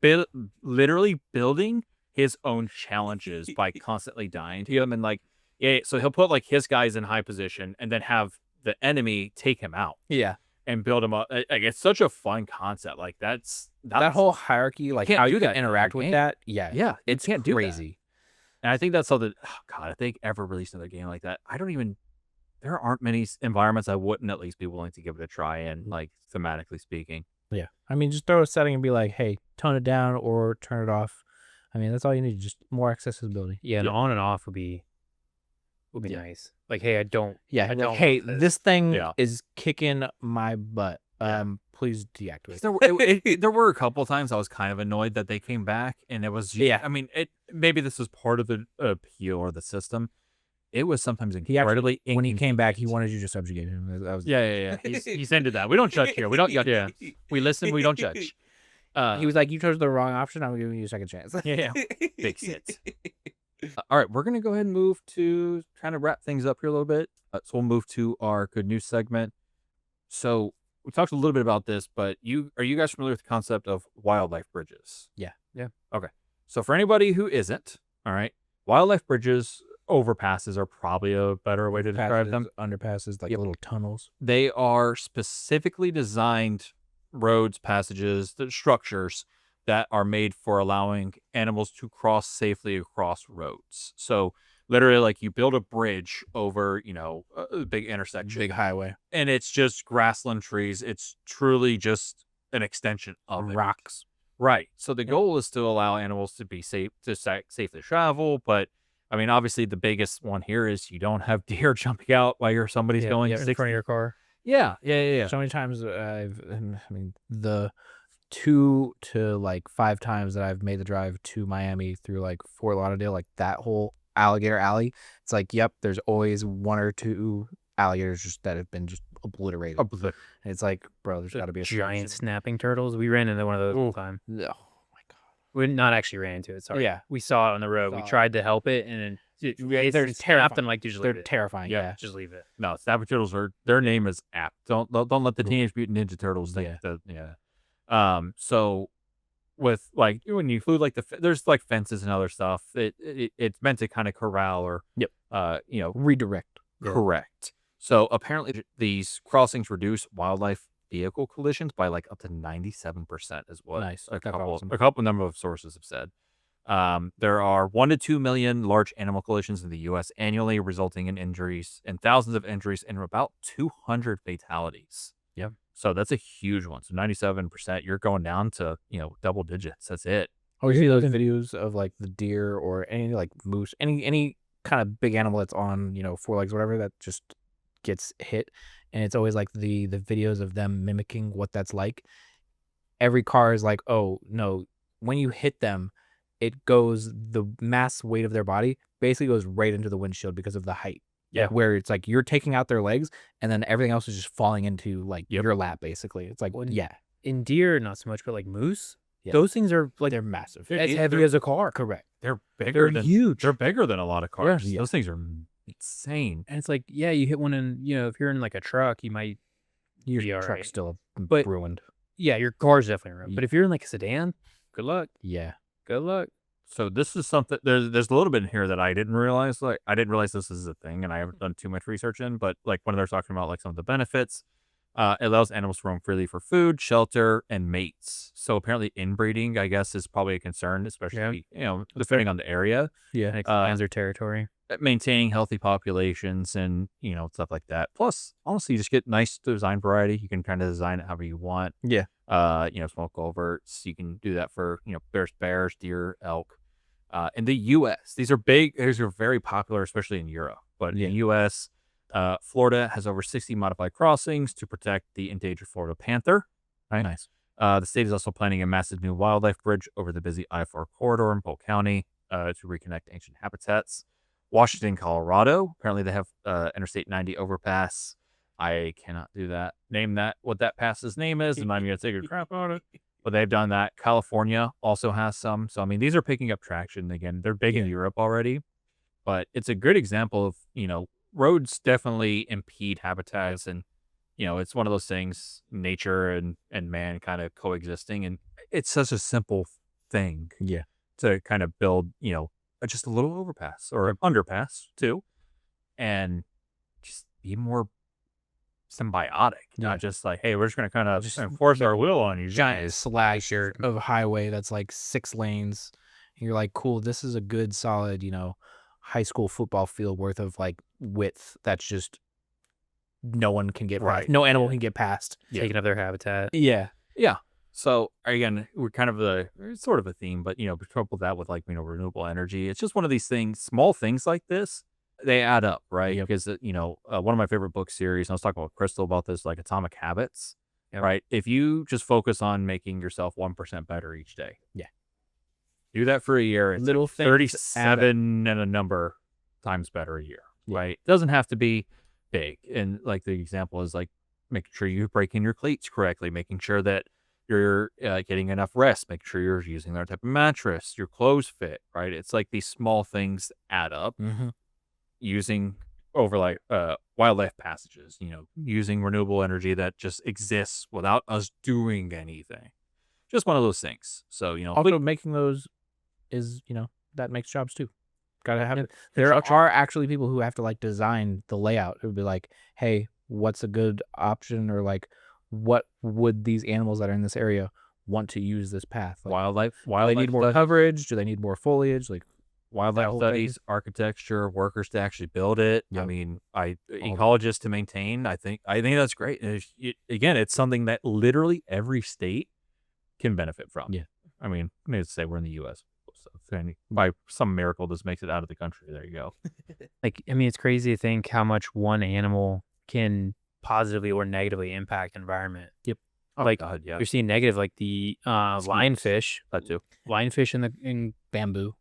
S1: literally building his own challenges by constantly dying to them. And like, yeah, so he'll put like his guys in high position and then have the enemy take him out
S3: Yeah.
S1: and build him up. Like it's such a fun concept. Like that's
S3: That whole hierarchy, like
S1: can't
S3: how
S1: do
S3: you
S1: that
S3: can
S1: in
S3: interact
S1: a
S3: with
S1: game.
S3: that. Yeah.
S1: yeah,
S3: It's
S1: can't do that.
S3: crazy.
S1: And I think that's something. Oh God, if they ever release another game like that, there aren't many environments I wouldn't at least be willing to give it a try in, like thematically speaking.
S3: Yeah. I mean, just throw a setting and be like, hey, tone it down or turn it off. I mean, that's all you need. Just more accessibility.
S2: Yeah, and
S1: Yeah.
S2: on and off would be
S1: Yeah.
S2: nice. Like, hey, I don't.
S3: Yeah.
S2: I
S3: like,
S2: don't
S3: hey,
S2: want
S3: this thing
S1: Yeah.
S3: is kicking my butt.
S1: Yeah.
S3: Please deactivate.
S1: There were a couple times I was kind of annoyed that they came back, and it was just,
S3: Yeah.
S1: I mean, maybe this was part of the appeal or the system. It was sometimes
S3: He actually-
S1: incredibly
S3: When he came back, he
S1: inconvenient.
S3: wanted you to subjugate him. That was,
S1: Yeah. He's into that. We don't judge here. We don't. Yeah. We listen. We don't judge.
S3: He was like, you chose the wrong option. I'm giving you a second chance.
S1: Yeah. Fix it. All right, we're gonna go ahead and move to trying to wrap things up here a little bit. So we'll move to our good news segment. So we talked a little bit about this, but are you guys familiar with the concept of wildlife bridges?
S3: Yeah.
S1: Okay. So for anybody who isn't, all right, wildlife bridges, overpasses are probably a better way to describe them.
S3: Underpasses, like
S1: Yep.
S3: little tunnels.
S1: They are specifically designed roads, passages, the structures that are made for allowing animals to cross safely across roads. So literally like you build a bridge over, a big intersection
S3: Big highway.
S1: and it's just grassland trees. It's truly just an extension of it.
S3: Rocks.
S1: Right. So the goal is to allow animals to be safe, to safely travel. But I mean, obviously the biggest one here is you don't have deer jumping out while somebody's going
S2: in
S1: 60.
S2: front of your car.
S1: Yeah.
S3: So many times the 2 to like 5 times that I've made the drive to Miami through like Fort Lauderdale, like that whole alligator alley. It's like, yep, there's always one or two alligators just that have been just obliterated. And it's like, bro, there's got to be a
S2: giant
S3: solution.
S2: snapping turtles. We ran into one of those one time.
S3: Oh my god.
S2: We not actually ran into it. Sorry.
S3: Yeah.
S2: We saw it on the road. We tried to help it, and then
S3: They're
S2: snapped
S3: terrifying.
S2: and like just
S3: They're
S2: leave it.
S3: terrifying. Yeah.
S2: Just leave it.
S1: No, snapping turtles are their name is apt. Don't let the Teenage Mutant Ninja Turtles think that. Yeah. So with like when you include like there's like fences and other stuff. It's meant to kind of corral or
S3: Redirect.
S1: Correct. So apparently these crossings reduce wildlife vehicle collisions by like up to 97% is what
S3: Nice.
S1: a
S3: That's awesome.
S1: couple number of sources have said. There are 1 to 2 million large animal collisions in the U.S. annually, resulting in injuries and thousands of injuries and about 200 fatalities.
S3: Yep.
S1: So that's a huge one. So 97%, you're going down to double digits. That's it.
S3: Oh, you see those videos of like the deer or any like moose, any kind of big animal that's on 4 legs, whatever, that just gets hit, and it's always like the videos of them mimicking what that's like. Every car is like, oh no, when you hit them, the mass weight of their body basically goes right into the windshield because of the height.
S2: Yeah.
S3: Where it's like you're taking out their legs and then everything else is just falling into like your lap basically. It's like,
S2: In deer, not so much, but like moose,
S3: Yeah.
S2: those things are like
S3: they're massive.
S2: as heavy as a car.
S3: Correct.
S1: They're bigger
S2: They're huge.
S1: They're bigger than a lot of cars.
S3: Yeah.
S1: Those things are insane.
S2: And it's like, yeah, you hit one in, if you're in like a truck, you might be
S3: Your
S2: all
S3: truck's
S2: right.
S3: still
S2: But-
S3: ruined.
S2: Yeah, your car's definitely ruined. But if you're in like a sedan, good luck.
S3: Yeah.
S2: Good luck.
S1: So this is something there's a little bit in here that I didn't realize. Like I didn't realize this is a thing, and I haven't done too much research in. But like when they're talking about like some of the benefits, it allows animals to roam freely for food, shelter, and mates. So apparently inbreeding, I guess, is probably a concern, especially depending on the area.
S3: Yeah.
S2: And expands their territory.
S1: Maintaining healthy populations and stuff like that. Plus, honestly, you just get nice design variety. You can kind of design it however you want.
S3: Yeah.
S1: Small coverts. You can do that for bears, deer, elk. In the U.S., these are big. These are very popular, especially in Europe. But in the U.S., Florida has over 60 modified crossings to protect the endangered Florida panther. Right.
S3: Nice.
S1: The state is also planning a massive new wildlife bridge over the busy I-4 corridor in Polk County to reconnect ancient habitats. Washington, Colorado. Apparently, they have Interstate 90 overpass. I cannot do that. Name that what that pass's name is, and I'm going to take a crap on it. But they've done that. California also has some. So, I mean, these are picking up traction. Again, they're big in Europe already. But it's a good example of, roads definitely impede habitats. And, it's one of those things, nature and man kind of coexisting. And it's such a simple thing to kind of build, just a little overpass or an underpass too. And just be more symbiotic, not just like, hey, we're just going to kind of just enforce our will on you.
S3: Giant slag of highway that's like 6 lanes. And you're like, cool, this is a good solid, high school football field worth of like width that's just no one can get right. No animal can get past.
S2: Taking up their habitat.
S3: Yeah.
S1: So again, we're kind of it's sort of a theme, but couple that with like renewable energy. It's just one of these things, small things like this, they add up, right? Because one of my favorite book series, and I was talking with Crystal about this, like Atomic Habits, right? If you just focus on making yourself 1% better each day, do that for a year. It's
S3: Little things
S1: 37 and a number times better a year, right? It doesn't have to be big. And like the example is like making sure you break in your cleats correctly, making sure that you're getting enough rest, make sure you're using the right type of mattress, your clothes fit, right? It's like these small things add up. Using over like wildlife passages, using renewable energy that just exists without us doing anything. Just one of those things. So,
S3: Also making those is, that makes jobs too. Gotta have it. There are actually people who have to like design the layout. It would be like, hey, what's a good option, or like, what would these animals that are in this area want to use this path? Like,
S1: wildlife.
S3: Do they need more coverage? Do they need more foliage? Like
S1: wildlife studies, architecture, workers to actually build it. I mean, ecologists to maintain. I think that's great. Again, it's something that literally every state can benefit from.
S3: Yeah.
S1: I mean, needless to say, we're in the U.S. So by some miracle, this makes it out of the country. There you go.
S2: It's crazy to think how much one animal can positively or negatively impact environment.
S3: Yep.
S1: Oh, God, yeah.
S2: You're seeing negative, like the lionfish.
S1: That too.
S2: Lionfish in
S3: bamboo.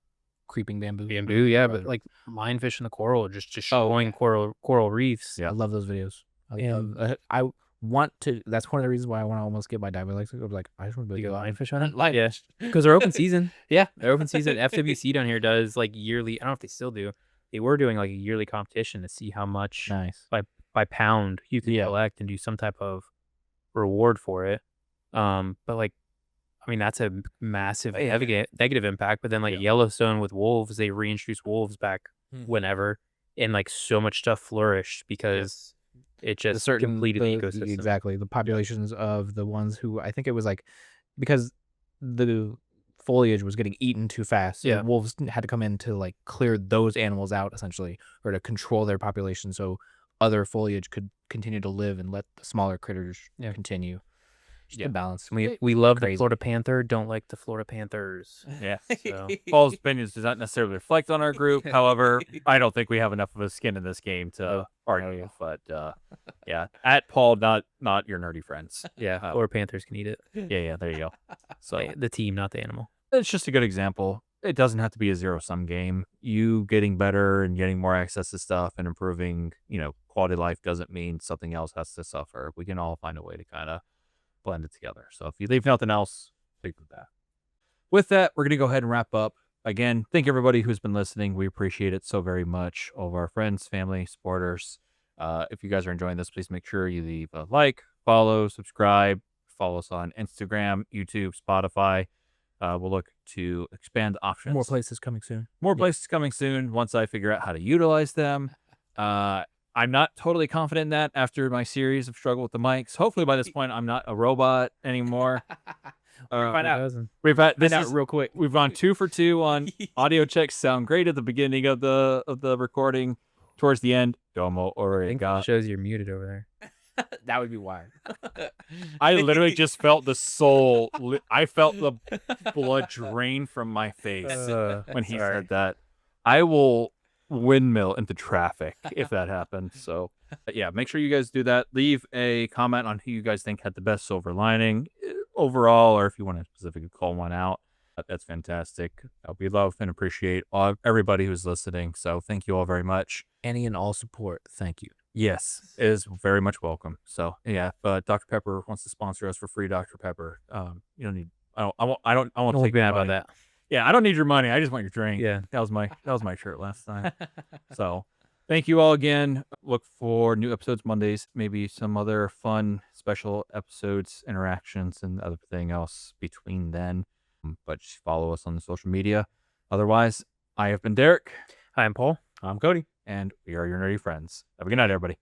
S3: creeping bamboo.
S2: Bamboo, yeah, but like lionfish in the coral, just destroying coral reefs.
S1: Yeah.
S3: I love those videos.
S2: Yeah.
S3: I want to. That's one of the reasons why I want to almost get my diving license. I was like, I just want to
S2: You
S3: be
S2: go
S3: like
S2: lionfish on it?
S3: live.
S2: Yeah, because they're open season.
S3: Yeah.
S2: They're open season. FWC down here does like yearly. I don't know if they still do. They were doing like a yearly competition to see how much
S3: Nice.
S2: by pound you could
S3: Yeah.
S2: collect and do some type of reward for it. But like, I mean, that's a massive negative impact. But then like Yellowstone with wolves, they reintroduced wolves back whenever, and like so much stuff flourished because it just completed the ecosystem.
S3: Exactly. The populations of the ones who, I think it was like, because the foliage was getting eaten too fast. So the wolves had to come in to like clear those animals out essentially, or to control their population so other foliage could continue to live and let the smaller critters continue. Just the balance.
S2: We love the Florida Panther, don't like the Florida Panthers.
S1: Yeah.
S2: So
S1: Paul's opinions does not necessarily reflect on our group. However, I don't think we have enough of a skin in this game to argue. But yeah, at Paul, not your nerdy friends.
S2: Florida Panthers can eat it.
S1: Yeah, there you go. So
S2: The team, not the animal.
S1: it's just a good example. It doesn't have to be a zero-sum game. You getting better and getting more access to stuff and improving, quality of life doesn't mean something else has to suffer. We can all find a way to kind of blend it together. So if you leave nothing else, think of that. With that, we're going to go ahead and wrap up. Again, thank everybody who's been listening. We appreciate it so very much. All of our friends, family, supporters. If you guys are enjoying this, please make sure you leave a like, follow, subscribe, follow us on Instagram, YouTube, Spotify. We'll look to expand options.
S3: More places coming soon.
S1: More places coming soon once I figure out how to utilize them. I'm not totally confident in that after my series of struggle with the mics. Hopefully by this point I'm not a robot anymore.
S3: Find out.
S1: We've had
S3: Find out real quick.
S1: We've gone 2 for 2 on audio checks. Sound great at the beginning of the recording. Towards the end, domo
S2: I think
S1: orega.
S2: it shows you're muted over there.
S3: That would be wild.
S1: I literally just felt the soul. I felt the blood drain from my face when he said that. I will windmill into traffic if that happens. So yeah, make sure you guys do that. Leave a comment on who you guys think had the best silver lining overall, or if you want to specifically call one out. That's fantastic. We love and appreciate everybody who's listening. So thank you all very much.
S3: Any and all support. Thank you.
S1: Yes, it is very much welcome. So yeah, if Dr. Pepper wants to sponsor us for free, Dr. Pepper, you don't need. I won't take
S2: mad
S1: your
S2: about
S1: money.
S2: that.
S1: Yeah, I don't need your money. I just want your drink.
S2: Yeah,
S1: that was my shirt last time. So thank you all again. Look for new episodes Mondays, maybe some other fun special episodes, interactions, and everything else between then. But just follow us on the social media. Otherwise, I have been Derek.
S2: Hi, I'm Paul.
S3: I'm Cody.
S1: And we are your nerdy friends. Have a good night, everybody.